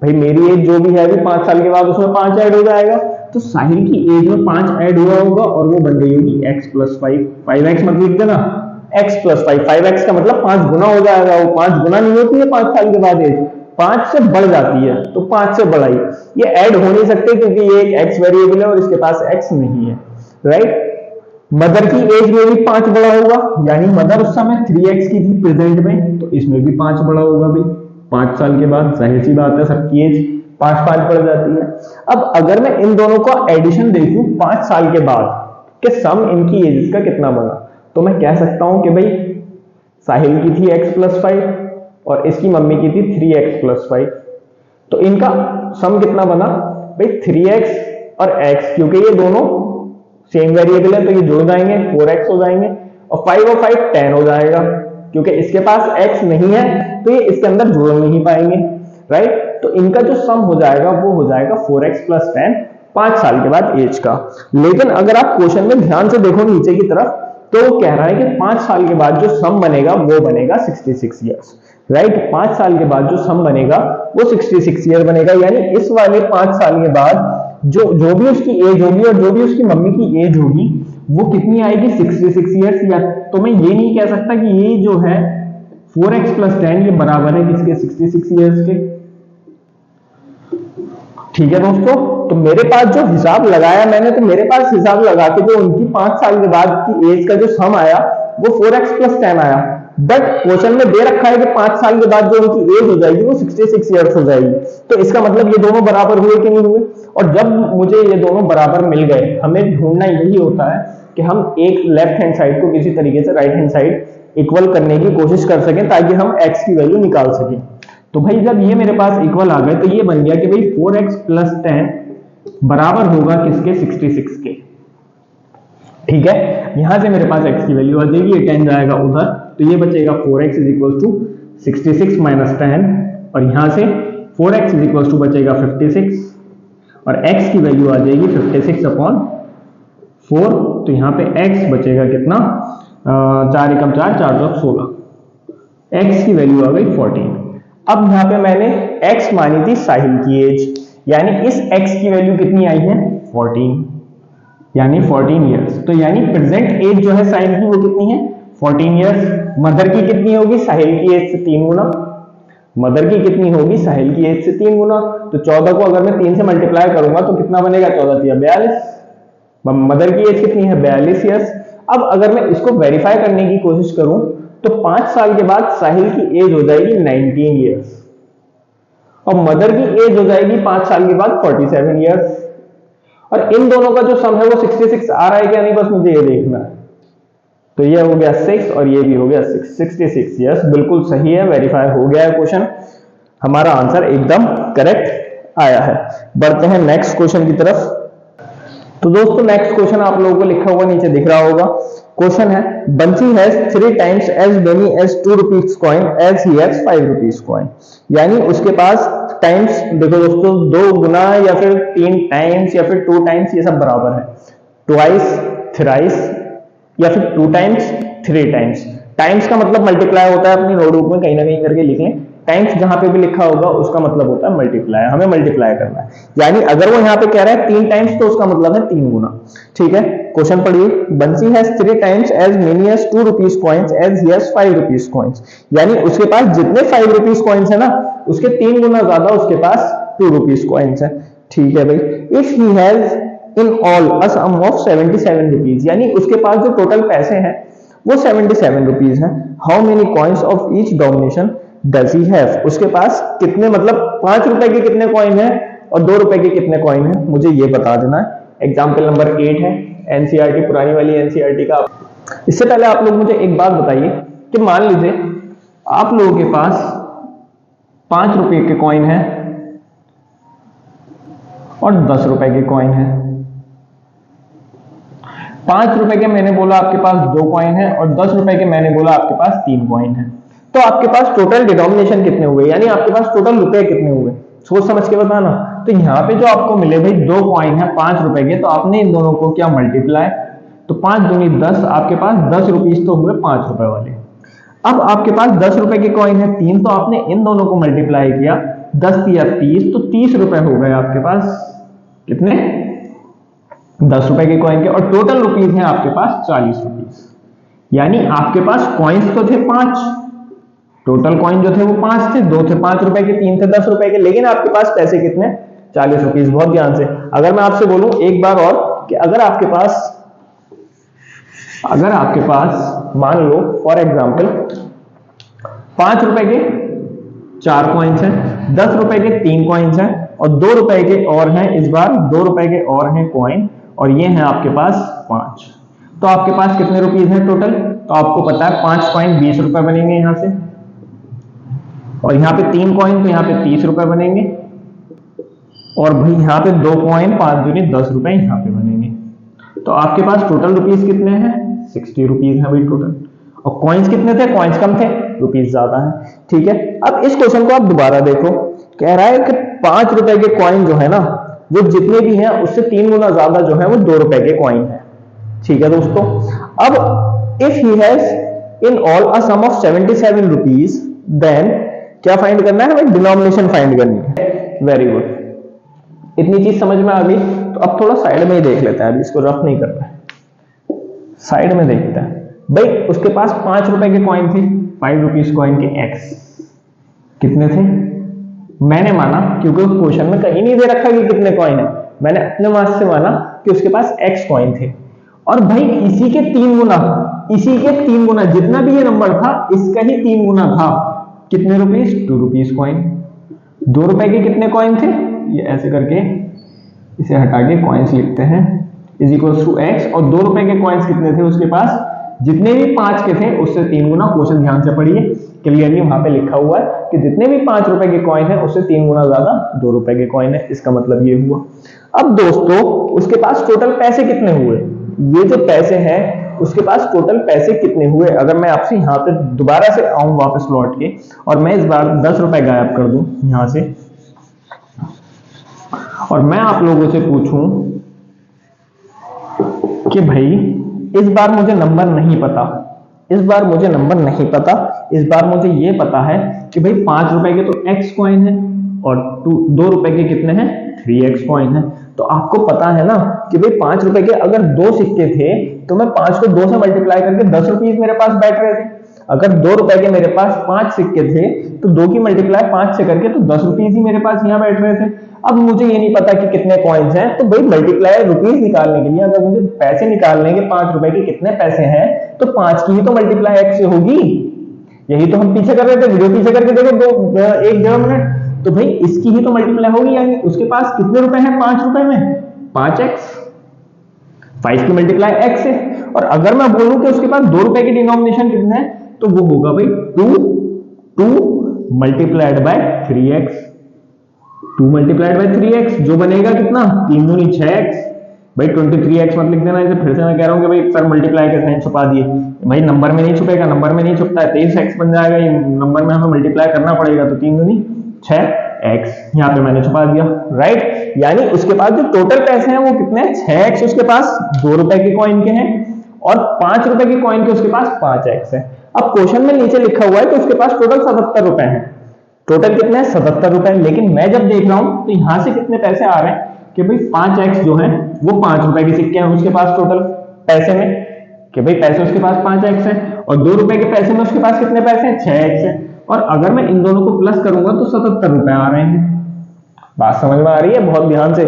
भाई मेरी एज जो भी है अभी 5 साल के बाद उसमें 5 ऐड हो जाएगा, तो साहिल की एज में 5 ऐड हुआ होगा और वो बन गई होगी x + 5। 5x मत लिख देना, x + 5, 5x का मतलब 5 गुना हो जाएगा। वो 5 गुना नहीं होती है 5 साल के बाद एज, 5 से बढ़ जाती है, तो 5 से बढ़ाई। ये ऐड हो नहीं सकते क्योंकि ये एक x वेरिएबल है और इसके पास x नहीं है, राइट। मदर की एज में भी 5 बड़ा होगा, यानी मदर उस समय 3x की थी प्रेजेंट में, तो इसमें भी 5 बड़ा होगा भाई। 5 साल के बाद जाहिर सी बात है सबकी एज 5-5 बढ़ जाती है। अब अगर मैं इन दोनों का एडिशन देखूं 5 साल के बाद कि सम इनकी एजेस का कितना बना, तो मैं कह सकता हूं कि भाई साहिल की थी x + 5 और इसकी मम्मी की थी 3x + 5, तो इनका सम कितना बना भाई 3x और x, क्योंकि ये दोनों सेम वेरिएबल है तो ये जुड़ जाएंगे, 4x हो जाएंगे, और 5 और 5 10 हो जाएगा, क्योंकि इसके पास x नहीं है तो ये इसके अंदर जुड़ नहीं पाएंगे, राइट। तो इनका जो सम हो जाएगा वो हो जाएगा 4x + 10 5 साल के बाद एज का। लेकिन अगर आप क्वेश्चन में ध्यान से देखो नीचे की तरफ, तो वो कह रहा है कि 5 साल के बाद जो सम बनेगा वो बनेगा 66 इयर्स, राइट। 5 साल के बाद जो सम बनेगा वो 66 ईयर बनेगा, यानी इस वाले 5 साल के बाद जो भी उसकी एज होगी और जो भी उसकी मम्मी की एज होगी वो कितनी आएगी 66 इयर्स। या तो मैं ये नहीं कह सकता कि ये जो है 4x + 10 ये बराबर है किसके 66 इयर्स के, ठीक है दोस्तों। तो मेरे पास जो हिसाब लगाया मैंने, तो मेरे पास हिसाब लगा के जो उनकी 5 साल के बाद की एज का जो सम आया वो 4x + 10 आया, बट क्वेश्चन में दे रखा है कि 5 साल के बाद जो उनकी एज हो जाएगी वो 66 इयर्स हो जाएगी। तो इसका मतलब ये दोनों बराबर हुए कि नहीं हुए, और जब मुझे ये दोनों बराबर मिल गए, हमें ढूंढना यही होता है कि हम एक लेफ्ट हैंड साइड को किसी तरीके से राइट हैंड साइड इक्वल करने की कोशिश कर सकें ताकि हम x की वैल्यू निकाल सकें। तो भाई जब ये मेरे पास इक्वल आ गए तो ये बन गया कि भाई 4x + 10 बराबर होगा किसके 66 के, ठीक है। यहां से मेरे पास x की वैल्यू आ जाएगी, ये 10 जाएगा उधर, तो ये बचेगा 4x = 66 - 10, और यहां से 4x = बचेगा 56, और x की वैल्यू आ जाएगी 56/4, तो यहां पे x बचेगा कितना 4 × 4 = 4 × 16, x की वैल्यू आ गई 14। अब यहां पे मैंने x मानी थी साहिल की एज, यानी इस x की वैल्यू कितनी आई है 14, यानी 14 इयर्स। तो यानी प्रेजेंट एज जो है साहिल की वो कितनी है 14 इयर्स। मदर की कितनी होगी साहिल की एज से 3 गुना, मदर की कितनी होगी साहिल की एज से 3 गुना, तो 14 को अगर मैं 3 से मल्टीप्लाई करूंगा तो कितना बनेगा 14 × 3 = 42, मदर की एज कितनी है 42 इयर्स। अब अगर मैं इसको वेरीफाई करने की कोशिश करूं तो 5 साल के बाद साहिल की एज हो जाएगी 19 इयर्स, और मदर की एज हो जाएगी 5 साल के बाद 47 ईयर्स। और इन दोनों का जो सम है वो 66 आ रहा है क्या नहीं, बस मुझे ये देखना है। तो ये हो गया 6 और ये भी हो गया 6, 66। यस, बिल्कुल सही है, वेरीफाई हो गया है क्वेश्चन, हमारा आंसर एकदम करेक्ट आया है। बढ़ते हैं नेक्स्ट क्वेश्चन की तरफ। तो दोस्तों नेक्स्ट क्वेश्चन आप लोगों को लिखा हुआ नीचे दिख रहा होगा। क्वेश्चन है, Bansi has 3 times as many as 2 rupees coin as he has 5 rupees coin. यानी उसके पास टाइम्स, देखो दोस्तों, 2 गुना या फिर 3 टाइम्स या फिर 2 टाइम्स, ये सब बराबर है। ट्वाइस, थ्राइस या फिर 2 टाइम्स, 3 टाइम्स। टाइम्स का मतलब मल्टीप्लाई होता है, अपनी नोटबुक में कहीं ना कहीं करके लिख लें। टाइम्स जहां पे भी लिखा होगा उसका मतलब होता है मल्टीप्लाई, हमें मल्टीप्लाई करना है। यानी अगर वो यहाँ पे कह रहा है 3 टाइम्स तो उसका मतलब है 3 गुना। ठीक है, क्वेश्चन पढ़िए। Bansi has 3 times as many as 2 rupees coins as he has 5 rupees coins. यानी उसके पास जितने 5 रुपीज कॉइन्स है ना, उसके 3 गुना ज्यादा उसके पास 2 रुपीज कॉइन्स है। ठीक है भाई। If he has in all a sum of 77 rupees, यानी उसके पास जो टोटल पैसे हैं वो 77 रुपीज हैं। How many coins of each domination does he have? उसके पास कितने, मतलब 5 रुपए के कितने कॉइन है और 2 रुपए के कितने कॉइन है, मुझे ये बता देना है। एग्जाम्पल नंबर 8 है, एनसीईआरटी, पुरानी वाली एनसीईआरटी का। इससे पहले आप लोग मुझे एक बात बताइए कि मान लीजिए आप लोगों के पास 5 रुपए के कॉइन है और 10 रुपए के कॉइन है। 5 रुपए के मैंने बोला आपके पास 2 कॉइन है और 10 रुपए के मैंने बोला आपके पास 3 कॉइन है। तो आपके पास टोटल डिनोमिनेशन कितने हुए, यानी आपके पास टोटल रुपए कितने हुए, सोच समझ के बताना। तो यहाँ पे जो आपको मिले भाई 2 कॉइन है 5 रुपए के, तो आपने इन दोनों को क्या मल्टीप्लाई, तो 5 दूनी 10, आपके पास 10 रुपीज तो हुए 5 रुपए वाले। अब आपके पास 10 रुपए के कॉइन है 3, तो आपने इन दोनों को मल्टीप्लाई किया, 10 या 30, तो 30 रुपए हो गए आपके पास। कितने? 10 रुपए के कॉइन के, और टोटल रुपीज है आपके पास 40 रुपीज। यानी आपके पास कॉइन्स तो थे 5, टोटल कॉइन जो थे वो 5 थे, 2 थे 5 रुपए के, 3 थे 10 रुपए के, लेकिन आपके पास पैसे कितने? 40 रुपीज। बहुत ध्यान से, अगर मैं आपसे बोलूं एक बार और कि अगर आपके पास मान लो फॉर एग्जांपल 5 रुपए के 4 कॉइन्स हैं, 10 रुपए के 3 कॉइन्स हैं और 2 रुपए के और हैं, इस बार 2 रुपए के और हैं कॉइन, और ये हैं आपके पास 5। तो आपके पास कितने रुपीज हैं टोटल? तो आपको पता है 5 कॉइन 20 रुपए बनेंगे यहां से, और यहाँ पे 3 कॉइन तो यहाँ पे 30 रुपए बनेंगे, और भाई यहाँ पे 2 कॉइन 5 दूनी 10 रुपए यहाँ पे बनेंगे। तो आपके पास टोटल रुपीज कितने हैं? 60 रुपीज है भाई टोटल। और कॉइन्स कितने थे? कॉइन्स कम थे, रुपीज ज्यादा है। ठीक है, अब इस क्वेश्चन को आप दोबारा देखो, कह रहा है कि 5 रुपए के कॉइन जो है ना, वो जितने भी हैं उससे 3 गुना ज्यादा जो है वो 2 रुपए के कॉइन है। ठीक है दोस्तों, अब if he has in all a sum of 77 rupees, then क्या फाइंड करना है? हमें डिनोमिनेशन फाइंड करनी है। वेरी गुड, इतनी चीज समझ में आ गई। तो अब थोड़ा साइड में ही देख लेते हैं, अभी इसको रफ नहीं करना है, साइड में देखते हैं। भाई उसके पास 5 रुपए के कॉइन थे, 5 रुपीज कॉइन के एक्स कितने थे? मैंने माना, क्योंकि क्वेश्चन में कहीं नहीं दे रखा कि कितने कॉइन है, मैंने अपने मास से माना कि उसके पास एक्स कॉइन थे। और भाई इसी के 3 गुना, इसी के 3 गुना, जितना भी ये नंबर था इसका ही 3 गुना था। कितने रुपीज? 2 rupees coin. 2 रुपए के कितने कॉइन थे? ये ऐसे करके इसे हटा के कॉइन्स लिखते हैं, इज इक्वल टू एक्स। और 2 रुपए के कॉइन्स कितने थे उसके पास? जितने भी 5 के थे उससे 3 गुना। क्वेश्चन ध्यान से पढ़िए, क्लियरली वहां पे लिखा हुआ है कि जितने भी 5 रुपए के कॉइन है उससे 3 गुना ज्यादा 2 रुपए के कॉइन है। इसका मतलब ये हुआ। अब दोस्तों उसके पास टोटल पैसे कितने हुए? ये जो पैसे हैं उसके पास टोटल पैसे कितने हुए? अगर मैं आपसे यहाँ पे दोबारा से आऊं वापस लौट के, और मैं इस बार 10 रुपए गायब कर दूं यहां से, और मैं आप लोगों से पूछूं कि भाई इस बार मुझे नंबर नहीं पता, इस बार मुझे नंबर नहीं पता, इस बार मुझे ये पता है कि भाई 5 रुपए के तो एक्स कॉइन है और 2 रुपए के कितने हैं? 3x कॉइन है। तो आपको पता है ना कि भाई 5 रुपए के अगर 2 सिक्के थे तो मैं 5 को 2 से मल्टीप्लाई करके 10 रुपीज मेरे पास बैठ रहे थे। अगर 2 रुपए के मेरे पास 5 सिक्के थे तो 2 की मल्टीप्लाई 5 से करके तो 10 रुपीज ही मेरे पास यहाँ बैठ रहे थे। अब मुझे ये नहीं पता कि कितने कॉइन्स हैं, तो भाई मल्टीप्लाई रुपीज निकालने के लिए अगर मुझे पैसे निकालने के 5 रुपए के कितने पैसे हैं तो 5 की ही तो मल्टीप्लाई x से होगी। यही तो हम पीछे कर रहे थे, वीडियो पीछे करके देखो, 1 डेढ़ मिनट तो भाई इसकी ही तो मल्टीप्लाई होगी, यानी उसके पास कितने रुपए हैं 5 रुपए में 5x, 5 की मल्टीप्लाई x है। और अगर मैं बोलूं कि उसके पास 2 रुपए की डिनोमिनेशन कितना है, तो वो होगा भाई 2 multiplied by 3x, 2 multiplied by 3x जो बनेगा कितना 3 दूनी 6x। भाई 23x मत लिख देना, इसे फिर से मैं कह रहा हूं कि भाई सर मल्टीप्लाई का साइन छुपा दिए, भाई नंबर में नहीं छुपेगा, नंबर में नहीं छुपता है, 23x बन जाएगा, ये नंबर में हमें मल्टीप्लाई करना पड़ेगा, तो 3 दूनी 6x यहाँ पे मैंने छुपा दिया, राइट। यानी उसके पास जो टोटल पैसे हैं वो कितने हैं 6x उसके पास 2 रुपए के कॉइन के हैं, और 5 रुपए के कॉइन के उसके पास 5x है। अब क्वेश्चन में नीचे लिखा हुआ है कि उसके पास टोटल 77 रुपए हैं, टोटल कितने हैं 77 रुपए, लेकिन मैं जब देख रहा हूं तो यहां से कितने पैसे आ रहे हैं कि भाई 5x जो है वो 5 रुपए के सिक्के हैं उसके पास टोटल पैसे में, कि भाई पैसे उसके पास 5x है, और 2 रुपए के पैसे में उसके पास कितने पैसे हैं 6x है, और अगर मैं इन दोनों को प्लस करूंगा तो 77 रुपए आ रहे हैं। बात समझ में आ रही है? बहुत ध्यान से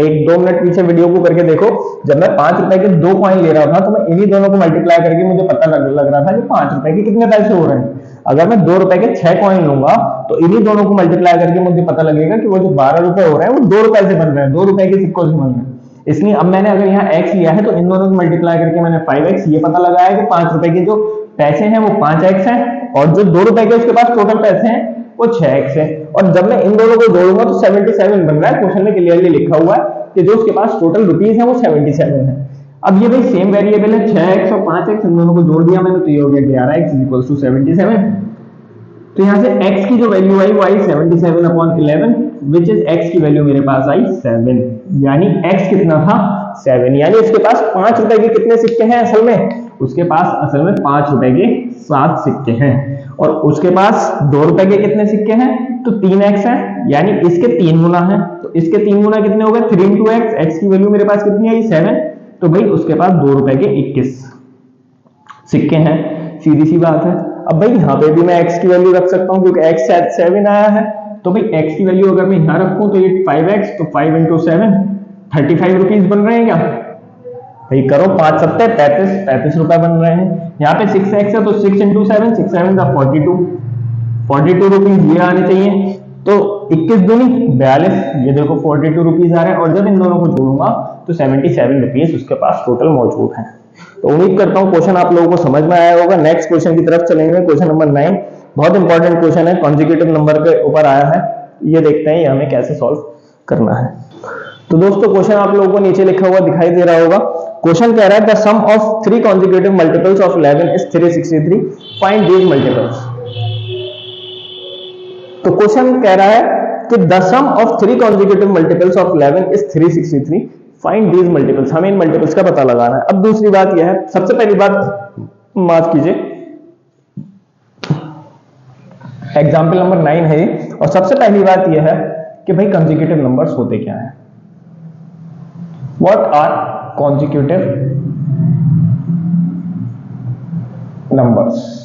1-2 मिनट पीछे वीडियो को करके देखो, जब मैं 5 रुपए के 2 कॉइन ले रहा था तो मैं इन्हीं दोनों को मल्टीप्लाई करके मुझे पता लग रहा था कि 5 रुपए के कितने पैसे हो रहे हैं। अगर मैं 2 रुपए के 6 कॉइन लूंगा तो इन्हीं दोनों को मल्टीप्लाई करके मुझे पता लगेगा कि वो जो 12 रुपए हो रहे हैं वो 2 रुपए से बन रहे हैं, 2 रुपए के सिक्कों से बन रहे हैं। इसलिए अब मैंने अगर यहाँ x लिया है तो इन दोनों को मल्टीप्लाई करके मैंने 5x ये पता लगाया कि 5 रुपए के जो पैसे हैं वो 5x है, और जो 2 रुपए के उसके पास टोटल पैसे हैं वो 6x है। और जब मैं इन दोनों को जोड़ूंगा तो 77 बन रहा है, क्वेश्चन में क्लियरली लिखा हुआ है कि जो उसके पास टोटल रुपीस है वो 77 है। अब ये भाई सेम वेरिएबल है 6x और 5x, इन दोनों को जोड़ दिया मैंने तो ये हो गया 11x = 77। तो यहां से x की जो वैल्यू आई वो आई 77/11, विच इज x की वैल्यू मेरे पास आई 7, यानी x कितना था 7, यानी उसके पास 5 रुपए के कितने सिक्के हैं असल में, उसके पास असल में 5 रुपए के 7 सिक्के हैं, और उसके पास 2 रुपए के कितने सिक्के हैं तो 3x है, यानी इसके 3 गुना है, तो इसके 3 गुना कितने हो गए 3 × x, x की वैल्यू मेरे पास कितनी आई 7, तो भाई उसके पास 2 रुपए के 21 सिक्के हैं, सीधी सी बात है। अब भाई यहाँ पे भी मैं x की वैल्यू रख सकता हूँ क्योंकि x 7 आया है, तो भाई x की वैल्यू अगर मैं यहाँ रखूं तो ये 5x, तो 5 × 7 35 रुपीज बन रहे हैं क्या भाई, करो 5 सत्ते 35 रुपए बन रहे हैं। यहाँ पे 6x है तो 6 × 7 6 7 42 रुपीज ये आने चाहिए, तो 21 दूनी 42, ये देखो 42 रुपीज आ रहे हैं, और जब इन दोनों को जोड़ूंगा तो 77 रुपीज उसके पास टोटल मौजूद है। तो उम्मीद करता हूं क्वेश्चन आप लोगों को समझ में आया होगा। नेक्स्ट क्वेश्चन की तरफ चलेंगे, क्वेश्चन नंबर 9, बहुत इंपॉर्टेंट क्वेश्चन है, कॉन्जिक्यूटिव नंबर के ऊपर आया है, ये देखते हैं ये हमें कैसे सॉल्व करना है। तो दोस्तों क्वेश्चन आप लोगों को नीचे लिखा हुआ दिखाई दे रहा होगा। क्वेश्चन कह रहा है the sum of 3 consecutive multiples of 11 is 363, find these multiples. तो क्वेश्चन कह रहा है कि the sum of 3 consecutive multiples of 11 is 363, find these multiples, हमें इन मल्टीपल्स का पता लगाना है। अब दूसरी बात यह है, सबसे पहली बात माफ कीजिए, एग्जाम्पल नंबर 9 है ये, और सबसे पहली बात यह है कि भाई कॉन्जिक्यूटिव नंबर्स होते क्या हैं, what are consecutive numbers.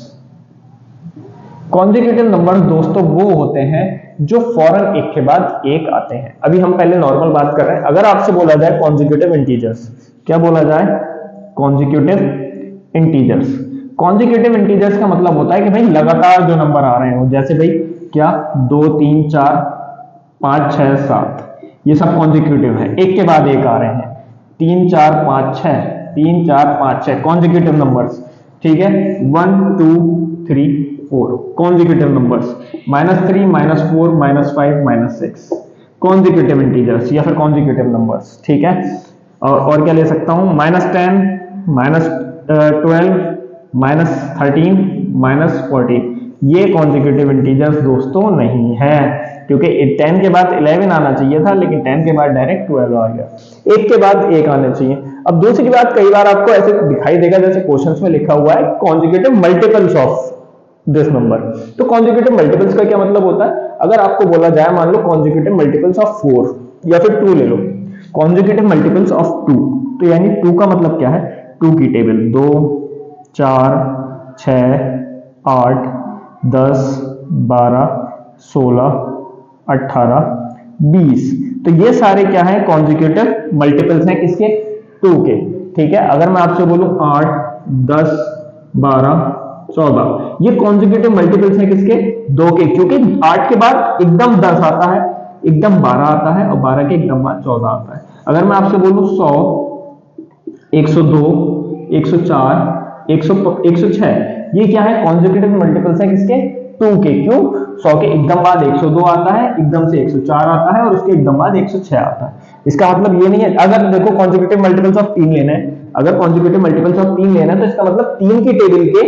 Consecutive numbers दोस्तों वो होते हैं जो फौरन एक के बाद एक आते हैं। अभी हम पहले नॉर्मल बात कर रहे हैं, अगर आपसे बोला जाए कॉन्जिक्यूटिव इंटीजर्स, क्या बोला जाए कॉन्जिक्यूटिव इंटीजर्स। कॉन्जिक्यूटिव इंटीजर्स का मतलब होता है कि भाई लगातार जो नंबर आ रहे हो, जैसे भाई क्या 2 3 4 5 6 7, ये सब कॉन्जिक्यूटिव है, एक के बाद एक आ रहे हैं, 3 4 5 6 3 4 5 6 कॉन्जिक्यूटिव नंबर्स, ठीक है, 1 2 3 4 कॉन्जिक्यूटिव नंबर्स, -3 -4 -5 -6 कॉन्जिक्यूटिव इंटीजर्स या फिर कॉन्जिक्यूटिव नंबर्स, ठीक है। और क्या ले सकता हूं -10 -12 -13 -14, ये कॉन्जिक्यूटिव इंटीजर्स दोस्तों नहीं है, क्योंकि 10 के बाद 11 आना चाहिए था, लेकिन 10 के बाद डायरेक्ट 12 आ गया, एक के बाद एक आने चाहिए। अब दूसरी बात, कई बार आपको ऐसे दिखाई देगा जैसे क्वेश्चंस में लिखा हुआ है consecutive multiples of this number. तो कॉन्जिक्यूटिव मल्टीपल्स का क्या मतलब होता है, अगर आपको बोला जाए मान लो कॉन्जिक्यूटिव मल्टीपल्स ऑफ 4 या फिर 2 ले लो, कॉन्जिक्यूटिव मल्टीपल्स ऑफ 2, तो यानी 2 का मतलब क्या है, 2 की टेबल 2 4 6 8 10 12 16 18 20, तो ये सारे क्या है कॉन्जिक्यूटिव मल्टीपल्स हैं किसके 2 के, ठीक है। अगर मैं आपसे बोलूं 8 10 12 14। ये कॉन्जिक्यूटिव मल्टीपल्स है किसके? 2 के, क्योंकि 8 के बाद एकदम 10 आता है, एकदम 12 आता है, और 12 के एकदम बाद 14 आता है। अगर मैं आपसे बोलूं 100, 102, 104, 106, ये क्या है? कॉन्जिक्यूटिव मल्टीपल्स है किसके? 2 के। क्यों? 100 के एकदम बाद 102 आता है, एकदम से 104 आता है, और उसके एकदम बाद 106 आता है। इसका मतलब ये नहीं है, अगर देखो कॉन्जिक्यूटिव मल्टीपल्स ऑफ 3 लेना है, अगर कॉन्जिक्यूटिव मल्टीपल्स ऑफ 3 लेना है तो इसका मतलब 3 की टेबल के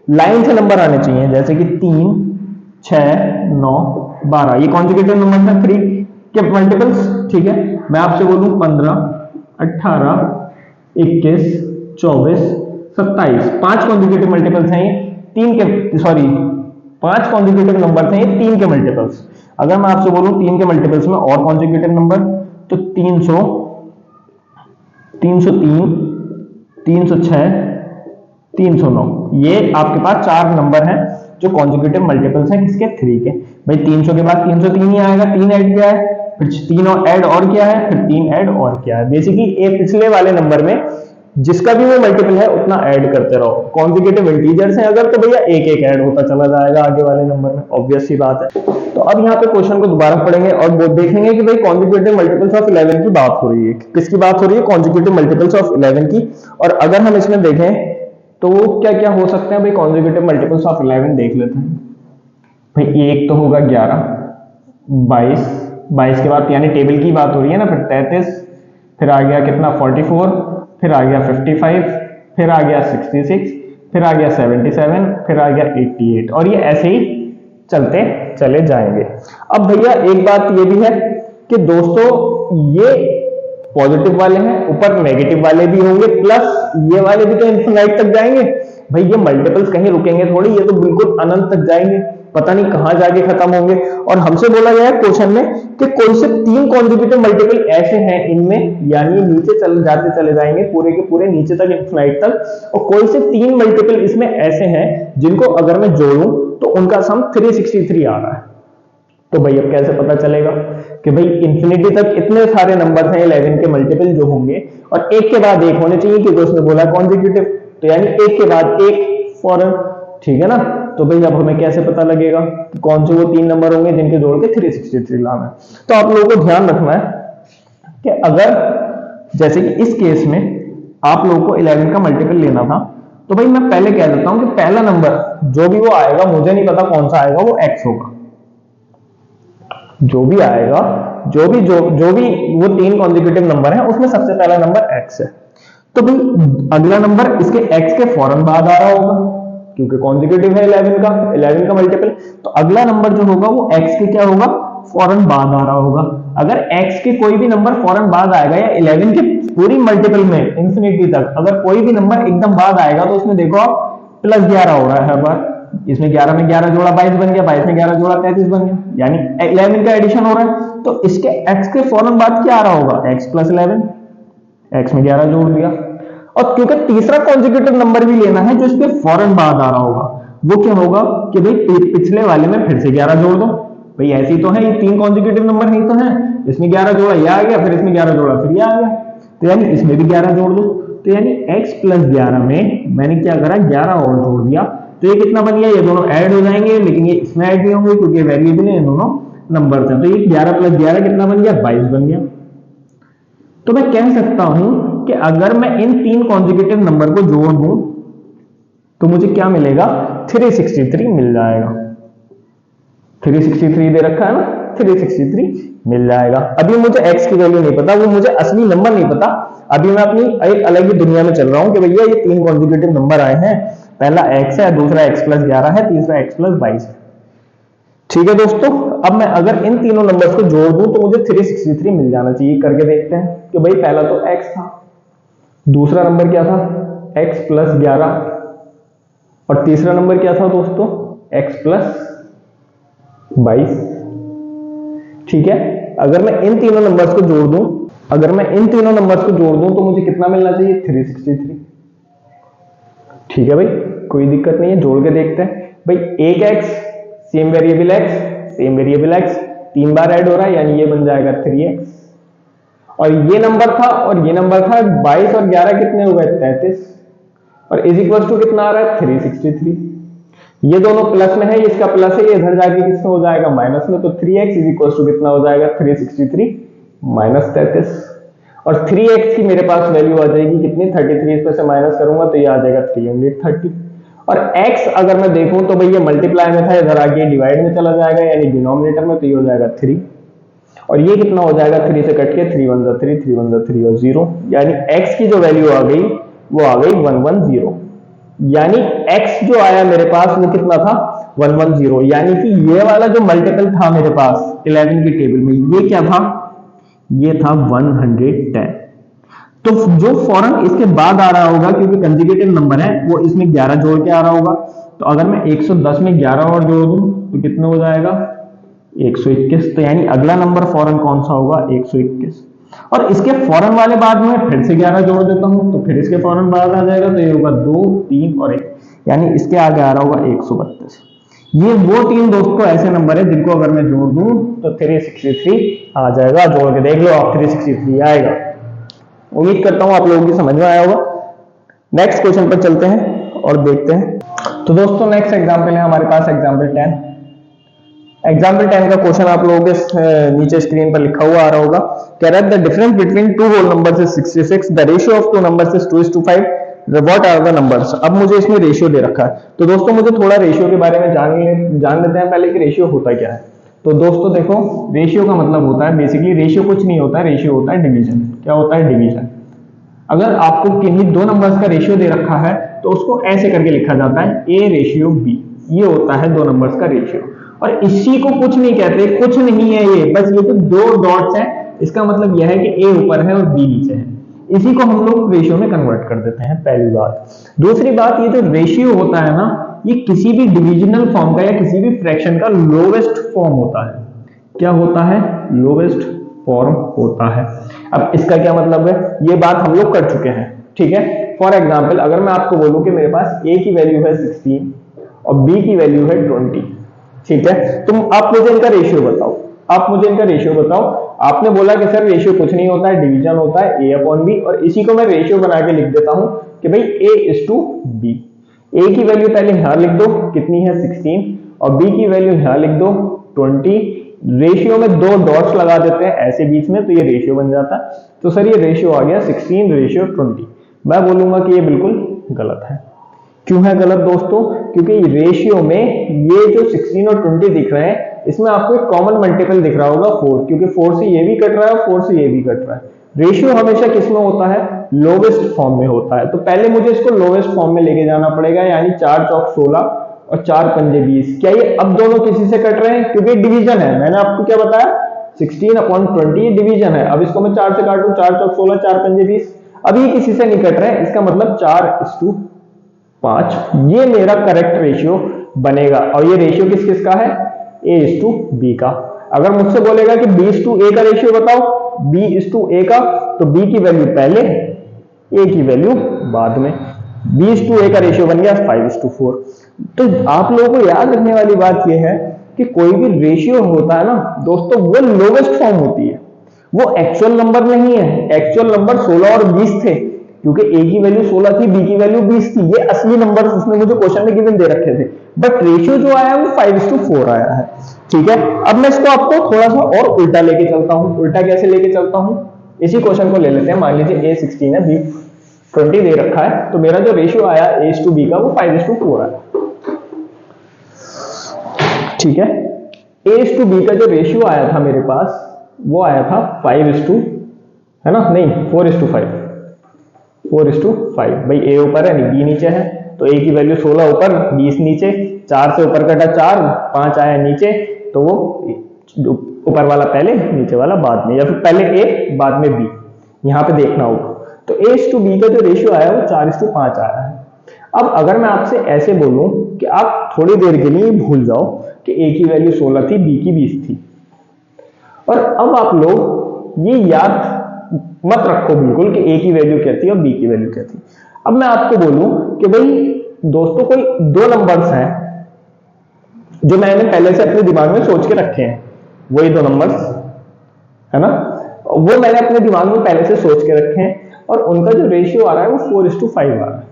लाइन से नंबर आने चाहिए, जैसे कि 3, 6, 9, 12, ये कॉन्जिक्यूटिव नंबर है 3 के मल्टीपल्स। ठीक है, मैं आपसे बोलूं 15, 18, 21, 24, 27, 5 कॉन्जिक्यूटिव मल्टीपल्स हैं ये 3 के, सॉरी 5 कॉन्जिक्यूटिव नंबर हैं ये 3 के मल्टीपल्स। अगर मैं आपसे बोलूं 3 के मल्टीपल्स में और कॉन्जिक्यूटिव नंबर, तो 300, 303, 306, 309, ये आपके पास 4 नंबर हैं जो कॉन्जिक्यूटिव मल्टीपल्स हैं किसके? 3 के। भाई 300 के बाद 303 ही आएगा, 3 ऐड किया है, फिर 3 और ऐड और किया है, फिर 3 ऐड और किया है। बेसिकली ये पिछले वाले नंबर में जिसका भी वो मल्टीपल है उतना ऐड करते रहो। कॉन्जिक्यूटिव इंटीजर्स हैं अगर, तो भैया एक एक ऐड होता चला जाएगा आगे वाले नंबर में, ऑब्वियस सी बात है। तो अब यहाँ पे क्वेश्चन को दोबारा पढ़ेंगे और वो देखेंगे कि भाई कॉन्जिक्यूटिव मल्टीपल्स ऑफ 11 की बात हो रही है, किसकी बात हो रही है? कॉन्जिक्यूटिव मल्टीपल्स ऑफ 11 की। और अगर हम इसमें देखें तो क्या क्या हो सकते हैं भाई कॉन्जिक्यूटिव मल्टीपल्स ऑफ 11, देख लेते हैं। भाई एक तो होगा 11, 22, 22 के बाद यानी टेबल की बात हो रही है ना, फिर 33, फिर आ गया कितना 44, फिर आ गया 55, फिर आ गया 66, फिर आ गया 77, फिर आ गया 88, और ये ऐसे ही चलते चले जाएंगे। अब भैया एक बात ये भी है कि दोस्तों ये पॉजिटिव वाले हैं, ऊपर नेगेटिव वाले भी होंगे, प्लस ये वाले भी तो इन्फिनाइट तक जाएंगे। भाई ये मल्टीपल्स कहीं रुकेंगे थोड़ी, ये तो बिल्कुल अनंत तक जाएंगे, पता नहीं कहां जाके खत्म होंगे। और हमसे बोला गया है क्वेश्चन में कि कोई से 3 कॉन्जिक्यूटिव मल्टीपल ऐसे हैं इनमें, यानी नीचे चले जाएंगे पूरे के पूरे नीचे तक, इन्फिनाइट तक, और कोई से 3 मल्टीपल इसमें ऐसे हैं जिनको अगर मैं जोड़ूं तो उनका सम 363 आ रहा है। तो भाई अब कैसे पता चलेगा कि भाई इंफिनिटी तक इतने सारे नंबर हैं 11 के मल्टीपल जो होंगे, और एक के बाद एक होने चाहिए क्योंकि उसने बोला कॉन्जिक्यूटिव, तो यानी एक के बाद एक फॉरन। ठीक है ना? तो भाई अब हमें कैसे पता लगेगा कि कौन से वो 3 नंबर होंगे जिनके जोड़ के 363 लाना है? तो आप लोगों को ध्यान रखना है कि अगर जैसे कि इस केस में आप लोगों को 11 का मल्टीपल लेना था, तो भाई मैं पहले कह देता हूं कि पहला नंबर जो भी वो आएगा, मुझे नहीं पता कौन सा आएगा, वो x होगा। जो भी आएगा, जो भी वो 3 कॉन्जिक्यूटिव नंबर है उसमें सबसे पहला नंबर x है। तो भाई अगला नंबर इसके x के फौरन बाद आ रहा होगा, क्योंकि कॉन्जिक्यूटिव है 11 का मल्टीपल, तो अगला नंबर जो होगा वो x के क्या होगा? फौरन बाद आ रहा होगा। अगर x के कोई भी नंबर फौरन बाद आएगा, या 11 के पूरी मल्टीपल में इंफिनिटी तक अगर कोई भी नंबर एकदम बाद आएगा, तो उसमें देखो आप +11 हो रहा है हर बार। इसमें 11 में 11 जोड़ा 22 बन गया, 22 में 11 जोड़ा 33 बन गया, यानी 11 का एडिशन हो रहा है। तो इसके x के फौरन बाद क्या आ रहा होगा? x + 11, x में 11 जोड़ दिया। और क्योंकि तीसरा कॉन्जिक्यूटिव नंबर भी लेना है जो इसके फौरन बाद आ रहा होगा, वो क्या होगा कि भाई पिछले वाले में फिर से 11 जोड़ दो। भाई ऐसी तो है, ये 3 कॉन्जिक्यूटिव नंबर ही तो है, इसमें 11 जोड़ा ये आ गया, फिर इसमें 11 जोड़ा फिर ये आ गया, तो यानी इसमें भी 11 जोड़ दो। तो यानी x + 11 में मैंने क्या करा? 11 और जोड़ दिया, तो ये कितना बन गया? ये दोनों ऐड हो जाएंगे, लेकिन ये इसमें ऐड नहीं होंगे क्योंकि वेरिएबल है, दोनों नंबर हैं। तो ये 11 + 11 कितना बन गया? 22 बन गया। तो मैं कह सकता हूं कि अगर मैं इन 3 कॉन्जिक्यूटिव नंबर को जोड़ दूं तो मुझे क्या मिलेगा? 363 मिल जाएगा। 363 दे रखा है ना, 363 मिल जाएगा। अभी मुझे x की वैल्यू नहीं पता, वो मुझे असली नंबर नहीं पता, अभी मैं अपनी एक अलग ही दुनिया में चल रहा हूं कि भैया ये 3 कॉन्जिक्यूटिव नंबर आए हैं, पहला x है, दूसरा x + 11 है, तीसरा x + 22 है। ठीक है दोस्तों, अब मैं अगर इन तीनों नंबर्स को जोड़ दूं तो मुझे 363 मिल जाना चाहिए। करके देखते हैं कि भाई पहला तो x था, दूसरा नंबर क्या था? x + 11, और तीसरा नंबर क्या था दोस्तों? x + 22। ठीक है, अगर मैं इन तीनों नंबर्स को जोड़ दूं तो मुझे कितना मिलना चाहिए? 363। ठीक है भाई, कोई दिक्कत नहीं है, जोड़ के देखते हैं। भाई एक x सेम वेरिएबल x 3 बार ऐड हो रहा है, यानी ये बन जाएगा 3x, और ये नंबर था 22 और 11 कितने हो गए? 33। और इज इक्वल टू कितना आ रहा है 363। ये दोनों प्लस में है, इसका प्लस है, ये इधर जाके किसमें हो जाएगा माइनस में, तो 3x इज इक्वल टू कितना हो जाएगा 363 माइनस 33। और 3x की मेरे पास वैल्यू आ जाएगी कितनी 33, इसमें से माइनस करूंगा तो ये आ जाएगा 330। और x अगर मैं देखूं तो भाई ये मल्टीप्लाई में था, इधर आगे डिवाइड में चला जाएगा यानी डिनोमिनेटर में, तो ये हो जाएगा 3। और ये कितना हो जाएगा 3 से कट के 3 1 3 3 1 3 और 0, यानी x की जो वैल्यू आ गई वो आ गई 110। यानी x जो आया मेरे पास वो कितना था 110, यानी कि ये वाला जो मल्टीपल था मेरे पास 11 की टेबल में, ये क्या था, ये था 110। तो जो फौरन इसके बाद आ रहा होगा, क्योंकि कंजुगेटिव नंबर है, वो इसमें 11 जोड़ के आ रहा होगा। तो अगर मैं 110 में 11 और जोड़ दूं तो कितना हो जाएगा 121। तो यानी अगला नंबर फौरन कौन सा होगा 121। और इसके फौरन वाले बाद में फिर से 11 जोड़ देता हूं तो फिर इसके फौरन बाद आ जाएगा, तो ये होगा 2 3 और 1, यानी इसके आगे आ रहा होगा 132। ये वो तीन दोस्तों ऐसे नंबर है जिनको अगर मैं जोड़ दूं तो 363 आ जाएगा। जोड़ के देख लो आप, 363 आएगा। उम्मीद करता हूं आप लोगों की समझ में आया होगा। नेक्स्ट क्वेश्चन पर चलते हैं और देखते हैं। तो दोस्तों नेक्स्ट एग्जांपल है हमारे पास एग्जांपल 10। एग्जाम्पल 10 का क्वेश्चन आप लोगों के नीचे स्क्रीन पर लिखा हुआ आ रहा होगा। कह रहा है the difference between two whole numbers is 66, the ratio of two numbers is 2:5, what are the numbers. अब मुझे इसमें रेशियो दे रखा है, तो दोस्तों मुझे थोड़ा रेशियो के बारे में जान लेते हैं पहले कि रेशियो होता क्या है। तो दोस्तों देखो, रेशियो का मतलब होता है बेसिकली, रेशियो कुछ नहीं होता है, रेशियो होता है डिवीजन। क्या होता है डिवीजन। अगर आपको किन्हीं दो नंबर्स का रेशियो दे रखा है तो उसको ऐसे करके लिखा जाता है a रेशियो b, ये होता है दो नंबर्स का रेशियो। और इसी को कुछ नहीं कहते, कुछ नहीं है ये, बस ये तो दो डॉट्स हैं, इसका मतलब यह है कि a ऊपर है और b नीचे है। इसी को हम लोग रेशियो में कन्वर्ट कर देते हैं, पहली बात। दूसरी बात, ये जो रेशियो होता है ना, ये किसी भी डिविजनल फॉर्म का या किसी भी फ्रैक्शन का लोवेस्ट फॉर्म होता है। क्या होता है, लोवेस्ट फॉर्म होता है। अब इसका क्या मतलब है, ये बात हम लोग कर चुके हैं, ठीक है। फॉर एग्जाम्पल अगर मैं आपको बोलूं कि मेरे पास a की वैल्यू है 16 और b की वैल्यू है 20, ठीक है, तुम आप मुझे इनका रेशियो बताओ, आप मुझे इनका रेशियो बताओ। आपने बोला कि सर रेशियो कुछ नहीं होता है, डिवीजन होता है a/b, और इसी को मैं रेशियो बना के लिख देता हूं कि भाई a:b। a की वैल्यू पहले यहां लिख दो, कितनी है 16, और b की वैल्यू यहां लिख दो 20। रेशियो में दो डॉट्स लगा देते हैं ऐसे बीच में, तो ये रेशियो बन जाता है। तो सर ये रेशियो आ गया 16 रेशियो 20। मैं बोलूंगा कि ये बिल्कुल गलत है। क्यों है गलत दोस्तों, क्योंकि रेशियो में ये जो 16 और 20 दिख रहे हैं, इसमें आपको एक कॉमन मल्टीपल दिख रहा होगा 4, क्योंकि 4 से ये भी कट रहा है और 4 से ये भी कट रहा है। रेशियो हमेशा किसमें होता है, लोवेस्ट फॉर्म में होता है। तो पहले मुझे इसको लोवेस्ट फॉर्म में लेके जाना पड़ेगा, यानी 4 चौक 16 और 4 पंजे 20। क्या ये अब दोनों किसी से कट रहे हैं, क्योंकि डिवीजन है। मैंने आपको क्या बताया 16/20 डिवीजन है। अब इसको मैं 4 से काटूं, 4 चौक 16 4 पंजे 20, अभी किसी से नहीं कट रहे हैं, इसका मतलब 4:5 ये मेरा करेक्ट रेशियो बनेगा। और ये रेशियो किस किस का है, a:b का। अगर मुझसे बोलेगा कि b:a का रेशियो बताओ, b:a का, तो b की वैल्यू पहले, a की वैल्यू बाद में। b:a का रेशियो बन गया 5:4। तो आप लोगों को याद रखने वाली बात यह है कि कोई भी रेशियो होता है ना दोस्तों, वो लोवेस्ट फॉर्म होती है, वो एक्चुअल नंबर नहीं है। एक्चुअल नंबर 16 और 20 थे, क्योंकि a की वैल्यू 16 थी, b की वैल्यू 20 थी, ये असली नंबर उसने मुझे क्वेश्चन में गिवन दे रखे थे। बट रेशियो जो आया है वो 5:4 आया है, ठीक है। अब मैं इसको आपको थोड़ा सा और उल्टा लेके चलता हूं। उल्टा कैसे लेके चलता हूं, इसी क्वेश्चन को ले लेते हैं। मान लीजिए a 16 है, b 20 दे रखा है, तो मेरा जो रेशियो आया a:b का वो 5:4 आया, ठीक है। a:b का जो रेशियो आया था मेरे पास वो आया था 5 है ना, नहीं 4:5। 4:5 भाई a ऊपर है b नीचे है, तो a की वैल्यू 16 ऊपर 20 नीचे, 4 से ऊपर कटा 4, 5 आया नीचे, तो वो ऊपर वाला पहले नीचे वाला बाद में, या फिर पहले a बाद में b, यहां पे देखना होगा। तो a:b का जो रेशियो आया वो 4:5 आया है। अब अगर मैं आपसे ऐसे बोलूं कि आप थोड़ी देर के लिए भूल जाओ कि a की वैल्यू 16 थी, b की 20 थी, और अब आप लोग ये याद मत रखो बिल्कुल कि a की वैल्यू क्या थी और b की वैल्यू क्या थी। अब मैं आपको बोलूं कि भाई दोस्तों कोई दो नंबर्स हैं जो मैंने पहले से अपने दिमाग में सोच के रखे हैं, वही दो नंबर्स है ना, वो मैंने अपने दिमाग में पहले से सोच के रखे हैं, और उनका जो रेशियो आ रहा है वो 4:5 आ रहा है।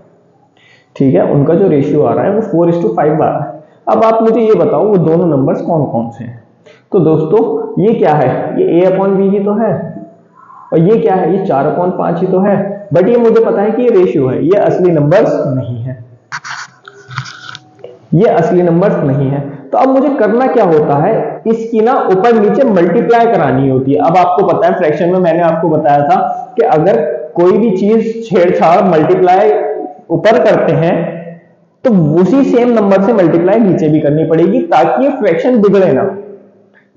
ठीक है, उनका जो रेशियो आ रहा है वो 4:5 आ रहा है। अब आप मुझे ये बताओ वो दोनों नंबर्स कौन कौन से हैं। तो दोस्तों ये क्या है, ये a/b ही तो है, और ये क्या है, ये 4/5 ही तो है। बट ये मुझे पता है कि ये रेशियो है, ये असली नंबर्स नहीं है, ये असली नंबर्स नहीं है। तो अब मुझे करना क्या होता है, इसकी ना ऊपर नीचे मल्टीप्लाई करानी होती है। अब आपको पता है फ्रैक्शन में मैंने आपको बताया था कि अगर कोई भी चीज छेड़छाड़ मल्टीप्लाई ऊपर करते हैं तो उसी सेम नंबर से मल्टीप्लाई नीचे भी करनी पड़ेगी ताकि ये फ्रैक्शन बिगड़े ना।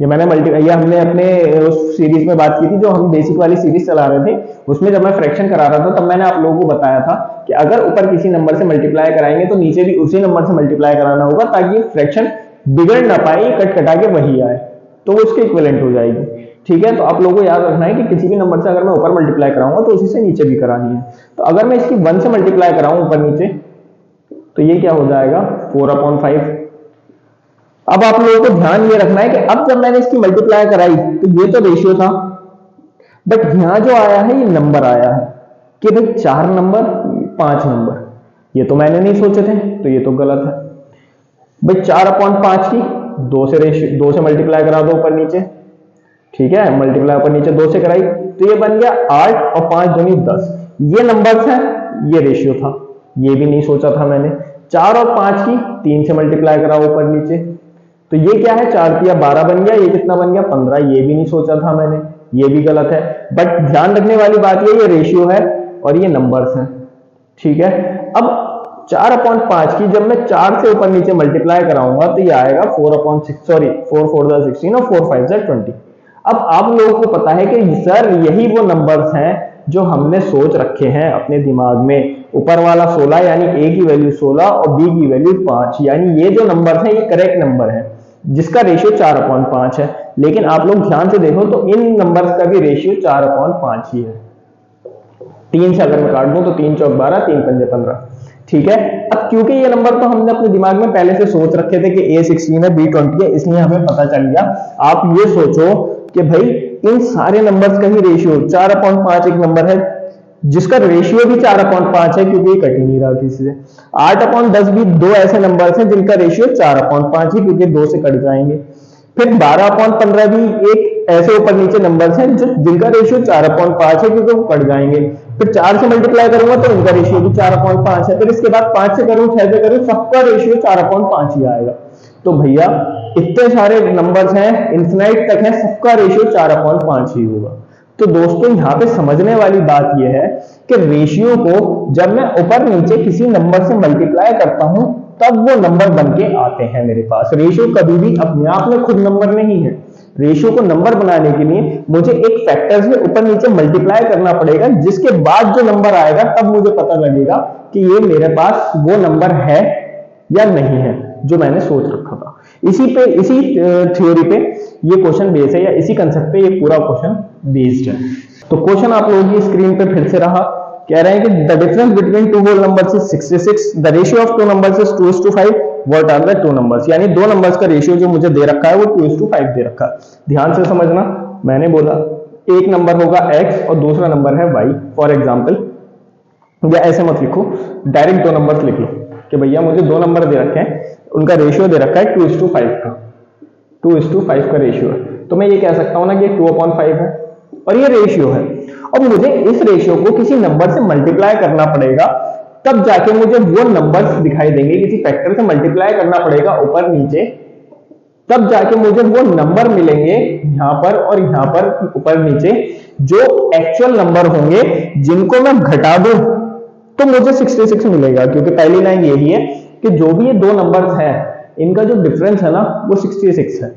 ये हमने अपने उस सीरीज में बात की थी, जो हम बेसिक वाली सीरीज चला रहे थे, उसमें जब मैं फ्रैक्शन करा रहा था तब मैंने आप लोगों को बताया था कि अगर ऊपर किसी नंबर से मल्टीप्लाई कराएंगे तो नीचे भी उसी नंबर से मल्टीप्लाई कराना होगा ताकि फ्रैक्शन बिगड़ ना पाए, कट कटा के वही आए, तो वो उसके इक्विवेलेंट हो जाएगी। ठीक है, तो आप लोगों को याद रखना है कि किसी भी नंबर से अगर मैं ऊपर मल्टीप्लाई कराऊंगा तो उसी से नीचे भी करानी है। तो अगर मैं इसकी 1 से मल्टीप्लाई कराऊं ऊपर नीचे तो ये क्या हो जाएगा, 4/5। अब आप लोगों को ध्यान ये रखना है कि अब जब मैंने इसकी मल्टीप्लाई कराई तो ये तो रेशियो था, बट यहां जो आया है ये नंबर आया है कि भाई 4 नंबर 5 नंबर, ये तो मैंने नहीं सोचे थे, तो ये तो गलत है। भाई 4/5 की 2 से मल्टीप्लाई करा दो ऊपर नीचे, ठीक है, मल्टीप्लाई ऊपर नीचे 2 से कराई तो ये बन गया 8 और 5 दूनी 10। ये नंबर्स है, ये रेशियो था, ये भी नहीं सोचा था मैंने। 4 और 5 की 3 से मल्टीप्लाई कराओ ऊपर नीचे तो ये क्या है, 4 तिया 12 बन गया, ये कितना बन गया 15, ये भी नहीं सोचा था मैंने, ये भी गलत है। बट ध्यान रखने वाली बात ये रेशियो है और ये नंबर्स हैं। ठीक है, अब 4/5 की जब मैं 4 से ऊपर नीचे मल्टीप्लाई कराऊंगा तो ये आएगा 4/6, सॉरी 4 4 16 और 4 5 20। अब आप लोगों को पता है कि सर यही वो नंबर्स हैं जो हमने सोच रखे हैं अपने दिमाग में, ऊपर वाला 16 यानी a की वैल्यू 16 और b की वैल्यू 5, यानी ये जो नंबर है ये करेक्ट नंबर है जिसका रेशियो 4/5 है। लेकिन आप लोग ध्यान से देखो तो इन नंबर्स का भी रेशियो 4/5 ही है। 3 से अगर मैं काट दूं तो 3 चौक 12, 3 पंजे 15। ठीक है, अब क्योंकि ये नंबर तो हमने अपने दिमाग में पहले से सोच रखे थे कि a 16 है, b 20 है, इसलिए हमें पता चल गया। आप ये सोचो कि भाई इन सारे नंबर्स का ही रेशियो 4/5 एक नंबर है जिसका रेशियो भी 4/5 है क्योंकि ये कट ही नहीं रहा किसी से। 8/10 भी 2 ऐसे नंबर्स हैं जिनका रेशियो 4/5 ही क्योंकि 2 से कट जाएंगे। फिर 12/15 भी एक ऐसे ऊपर नीचे नंबर्स हैं जिनका रेशियो 4/5 है क्योंकि वो कट जाएंगे। फिर 4 से मल्टीप्लाई करूंगा तो उनका रेशियो भी 4/5 है। फिर इसके बाद 5 से करूं, 6 से करूं, सबका रेशियो 4/5 ही आएगा। तो भैया इतने सारे नंबर्स हैं, इन्फिनाइट तक है, सबका रेशियो 4/5 ही होगा। तो दोस्तों यहाँ पे समझने वाली बात यह है कि रेशियो को जब मैं ऊपर नीचे किसी नंबर से मल्टीप्लाई करता हूं तब वो नंबर बन के आते हैं मेरे पास। रेशियो कभी भी अपने आप में खुद नंबर नहीं है। रेशियो को नंबर बनाने के लिए मुझे एक फैक्टर से ऊपर नीचे मल्टीप्लाई करना पड़ेगा, जिसके बाद जो नंबर आएगा तब मुझे पता लगेगा कि ये मेरे पास वो नंबर है या नहीं है जो मैंने सोच रखा था। इसी थ्योरी पे ये क्वेश्चन बेस्ड है, या इसी कंसेप्ट पे ये पूरा क्वेश्चन बेस्ड है। तो क्वेश्चन आप लोगों की स्क्रीन पे फिर से रहा, कह रहे हैं कि the difference between two whole numbers is 66, the ratio of two numbers is 2:5, what are the two numbers. यानी दो नंबर्स का रेशियो जो मुझे दे रखा है वो 2:5 दे रखा है। ध्यान से समझना, मैंने बोला एक नंबर होगा x और दूसरा नंबर है y फॉर एग्जांपल, या ऐसे मत लिखो, डायरेक्ट दो नंबर्स लिख लो कि भैया मुझे दो नंबर दे रखे हैं, उनका रेशियो दे रखा है 2:5 का, 2:5 का रेशियो है। तो मैं ये कह सकता हूं ना कि 2/5 है और ये रेशियो है, और मुझे इस रेशियो को किसी नंबर से मल्टीप्लाई करना पड़ेगा, तब जाके मुझे वो नंबर्स दिखाई देंगे। किसी फैक्टर से मल्टीप्लाई करना पड़ेगा ऊपर नीचे, तब जाके मुझे वो नंबर मिलेंगे यहां पर और यहां पर ऊपर नीचे, जो एक्चुअल नंबर होंगे जिनको मैं घटा दूं तो मुझे 66 मिलेगा। क्योंकि पहली लाइन यही है कि जो भी ये दो नंबर्स हैं इनका जो डिफरेंस है ना वो 66 है।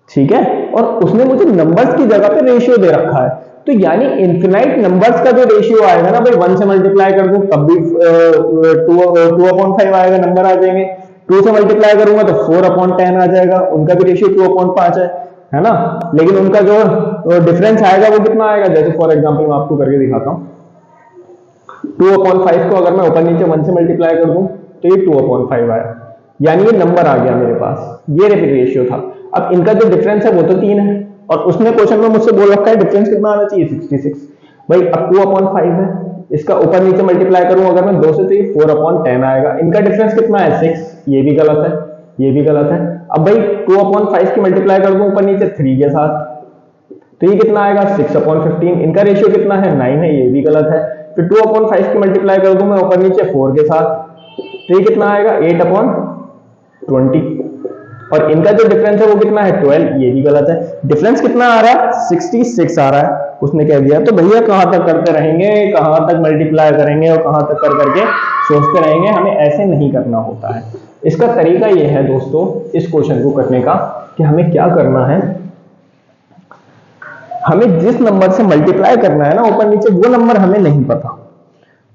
ठीक है, और उसने मुझे नंबर्स की जगह पे रेशियो दे रखा है। तो यानी इनफिनाइट नंबर्स का जो रेशियो आएगा ना भाई, 1 से मल्टीप्लाई कर दूं तब भी 2/5 आएगा, नंबर आ जाएंगे। 2 से मल्टीप्लाई करूंगा तो 4/10 आ जाएगा, उनका भी रेशियो 2/5 है ना। लेकिन उनका जो डिफरेंस आएगा वो कितना आएगा, जैसे फॉर एग्जांपल मैं आपको करके दिखाता हूं। 2/5 को अगर मैं ऊपर नीचे 1 से मल्टीप्लाई कर दूं तो ये 2/5 आया, यानी ये नंबर आ गया मेरे पास, ये रेशियो था। अब इनका जो डिफरेंस है वो तो 3 है, और उसने क्वेश्चन में मुझसे बोल रखा है डिफरेंस कितना आना चाहिए, 66। भाई अब 2/5 है, इसका ऊपर नीचे मल्टीप्लाई करूं अगर मैं 2 से, तो ये 4/10 आएगा। इनका डिफरेंस कितना है 6, ये भी गलत है, ये भी गलत है। अब भाई 2/5 की मल्टीप्लाई कर दूं ऊपर नीचे 3 के साथ, तो ये कितना आएगा 6/15। इनका रेशियो कितना है 9 है, ये भी गलत है। फिर 2/5 की मल्टीप्लाई कर दूं मैं ऊपर नीचे 4 के साथ, तो ये कितना आएगा 8/20। और इनका जो डिफरेंस है वो कितना है 12, ये भी गलत है। डिफरेंस कितना आ रहा है 66 आ रहा है, उसने कह दिया। तो भैया कहां तक करते रहेंगे, कहां तक मल्टीप्लाई करेंगे और कहां तक कर करके सोचते रहेंगे, हमें ऐसे नहीं करना होता है। इसका तरीका ये है दोस्तों इस क्वेश्चन को करने का कि हमें क्या करना है, हमें जिस नंबर से मल्टीप्लाई करना है ना ऊपर नीचे, वो नंबर हमें नहीं पता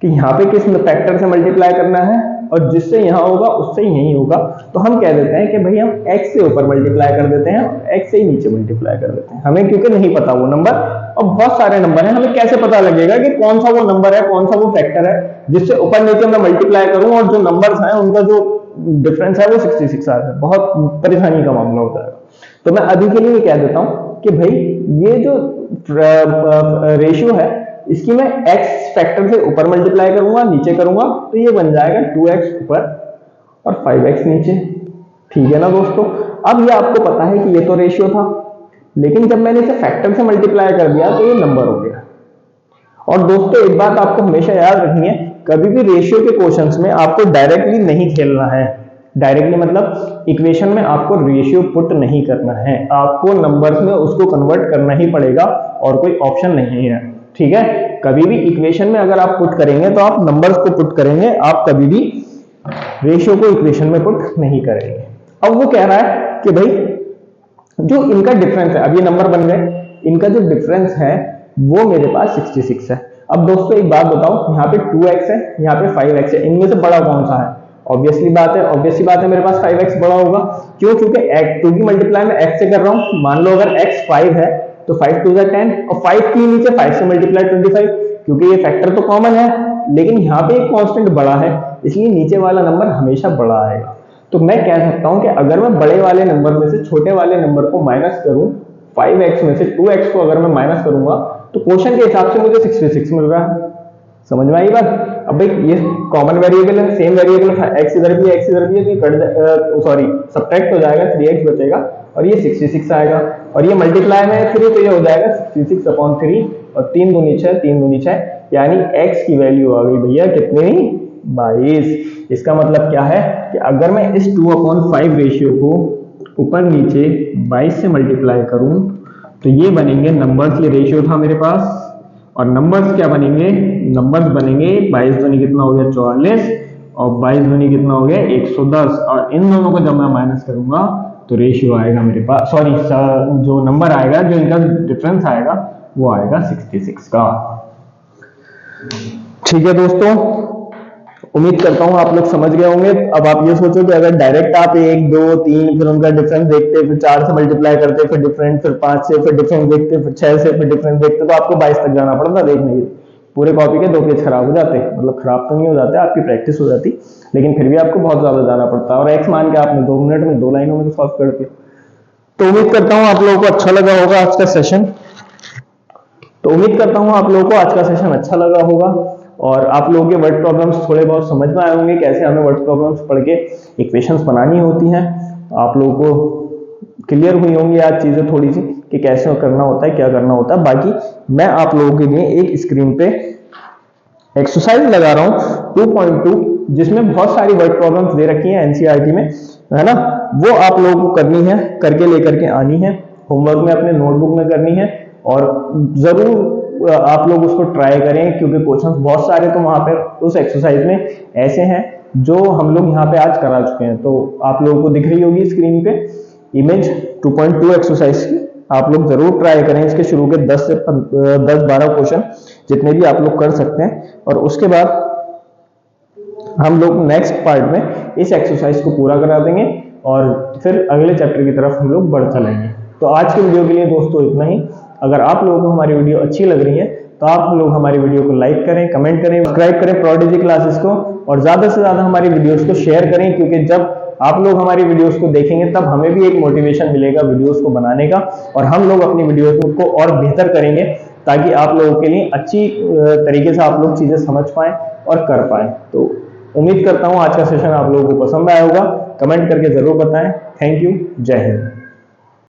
कि यहाँ पे किस फैक्टर से मल्टीप्लाई करना है, और जिससे यहाँ होगा उससे यही होगा। तो हम कह देते हैं कि भाई हम x से ऊपर मल्टीप्लाई कर देते हैं और x से ही नीचे मल्टीप्लाई कर देते हैं, हमें क्योंकि नहीं पता वो नंबर। और बहुत सारे नंबर हैं, हमें कैसे पता लगेगा कि कौन सा वो नंबर है, कौन सा वो फैक्टर है जिससे ऊपर नीचे मैं मल्टीप्लाई करूं और जो नंबर्स हैं उनका जो डिफरेंस है वो 66 आ रहा है। बहुत परेशानी का मामला होता है। तो मैं अभी के लिए कह देता हूं कि भाई ये जो रेशियो है इसकी मैं x फैक्टर से ऊपर मल्टीप्लाई करूंगा, नीचे करूंगा, तो ये बन जाएगा 2x ऊपर और 5x नीचे। ठीक है ना दोस्तों। अब ये आपको पता है कि ये तो रेशियो था, लेकिन जब मैंने इसे फैक्टर से मल्टीप्लाई कर दिया तो ये नंबर हो गया। और दोस्तों एक बात आपको हमेशा याद रखनी है, कभी भी रेशियो के क्वेश्चंस में आपको डायरेक्टली नहीं खेलना है। डायरेक्टली मतलब इक्वेशन में आपको रेशियो पुट नहीं करना है, आपको नंबर्स में उसको कन्वर्ट करना ही पड़ेगा और कोई ऑप्शन नहीं है। ठीक है, कभी भी इक्वेशन में अगर आप पुट करेंगे तो आप नंबर्स को पुट करेंगे, आप कभी भी रेशियो को इक्वेशन में पुट नहीं करेंगे। अब वो कह रहा है कि भाई जो इनका डिफरेंस है, अब ये नंबर बन गए, इनका जो डिफरेंस है वो मेरे पास 66 है। अब दोस्तों एक बात बताओ, यहाँ पे 2x है, यहाँ पे 5x है, इनमें से बड़ा कौन सा है? ऑब्वियसली बात है, ऑब्वियसली बात है मेरे पास 5x बड़ा होगा। क्यों? क्योंकि 2 की मल्टीप्लाई में x से कर रहा हूं। मान लो अगर x 5 है तो 5 2 10 और 5 की नीचे 5 से मल्टीप्लाई 25, क्योंकि ये फैक्टर तो कॉमन है, लेकिन यहाँ पे एक कांस्टेंट बड़ा है, इसलिए नीचे वाला नंबर हमेशा बड़ा आएगा। तो मैं कह सकता हूं कि अगर मैं बड़े वाले नंबर में से छोटे वाले नंबर को माइनस करूं, 5x में से 2x को अगर मैं माइनस करूंगा तो क्वेश्चन के हिसाब से मुझे 66 मिल रहा है। समझ में आई बात? अब भाई ये कॉमन वेरिएबल है, सेम वेरिएबल है, x इधर भी x इधर भी है, तो सॉरी सब्ट्रैक्ट हो जाएगा, 3x बचेगा और ये 66 आएगा। और ये मल्टीप्लाई में 3 तो ये हो जाएगा 66/3 और 3 दूनी 6, 3 दूनी 6, यानी x की वैल्यू आ गई भैया कितनी? 22। इसका मतलब क्या है कि अगर मैं इस 2/5 रेशियो को ऊपर नीचे 22 से मल्टीप्लाई करूं तो ये बनेंगे नंबर्स, ये रेशियो था मेरे पास, और नंबर्स क्या बनेंगे? नंबर्स बनेंगे 22 दूनी कितना हो गया 44 और 22 दूनी कितना हो गया 110, और इन दोनों को जब मैं माइनस करूंगा तो रेशियो आएगा मेरे पास, सॉरी जो नंबर आएगा, जो इनका डिफरेंस आएगा वो आएगा 66 का। ठीक है दोस्तों, उम्मीद करता हूं आप लोग समझ गए होंगे। अब आप ये सोचो कि अगर डायरेक्ट आप 1 2 3 फिर उनका डिफरेंस देखते, फिर 4 से मल्टीप्लाई करते, फिर डिफरेंस, फिर 5 से, फिर डिफरेंस देखते, फिर 6 से, फिर डिफरेंस देखते, तो आपको 22 तक जाना पड़ता देखने के लिए। पूरे कॉपी के 2 पेज खराब हो जाते, मतलब खराब तो नहीं हो जाते, आपकी प्रैक्टिस हो जाती, लेकिन फिर भी आपको बहुत ज्यादा जाना पड़ता है। और एक्स मान के आपने 2 मिनट में 2 लाइनों में तो सॉल्व कर दिया। तो उम्मीद करता हूँ आप लोगों को अच्छा लगा होगा आज का सेशन। अच्छा लगा होगा और आप लोगों के वर्ड प्रॉब्लम्स थोड़े बहुत समझ में आए होंगे, कैसे हमें वर्ड प्रॉब्लम्स पढ़ के इक्वेशंस बनानी होती हैं। आप लोगों को क्लियर हुई होंगी आज चीजें थोड़ी सी कि कैसे करना होता है, क्या करना होता है। बाकी मैं आप लोगों के लिए एक स्क्रीन पे एक्सरसाइज लगा रहा हूं 2.2, जिसमें बहुत सारी वर्ड प्रॉब्लम्स दे रखी हैं एनसीईआरटी में, है ना। वो आप लोगों को करनी है, करके लेकर के आनी है, होमवर्क में अपने नोटबुक में करनी है, और जरूर आप लोग उसको ट्राई करें, क्योंकि क्वेश्चंस बहुत सारे तो वहां पर उस एक्सरसाइज में ऐसे हैं जो हम लोग यहाँ पे आज करा चुके हैं। तो आप लोगों को दिख रही होगी स्क्रीन पे इमेज 2.2 एक्सरसाइज की, आप लोग जरूर ट्राई करें। इसके शुरू के 10 से 10-12 क्वेश्चन जितने भी आप लोग कर सकते हैं, और उसके बाद हम लोग नेक्स्ट पार्ट में इस एक्सरसाइज को पूरा करा देंगे और फिर अगले चैप्टर की तरफ हम लोग बढ़ चलेंगे। तो आज की वीडियो के लिए दोस्तों इतना ही। अगर आप लोगों को हमारी वीडियो अच्छी लग रही है तो आप लोग हमारी वीडियो को लाइक करें, कमेंट करें, सब्सक्राइब करें प्रोडिजी क्लासेस को, और ज्यादा से ज्यादा हमारी वीडियोस को शेयर करें, क्योंकि जब आप लोग हमारी वीडियोस को देखेंगे तब हमें भी एक मोटिवेशन मिलेगा वीडियोस को बनाने का, और हम लोग अपनी वीडियोस को और बेहतर करेंगे ताकि आप लोगों के लिए अच्छी तरीके से आप लोग चीजें समझ पाए और कर पाए। तो उम्मीद करता हूं आज का सेशन आप लोगों को पसंद आया होगा। कमेंट करके जरूर बताएं। Thank you. जय हिंद।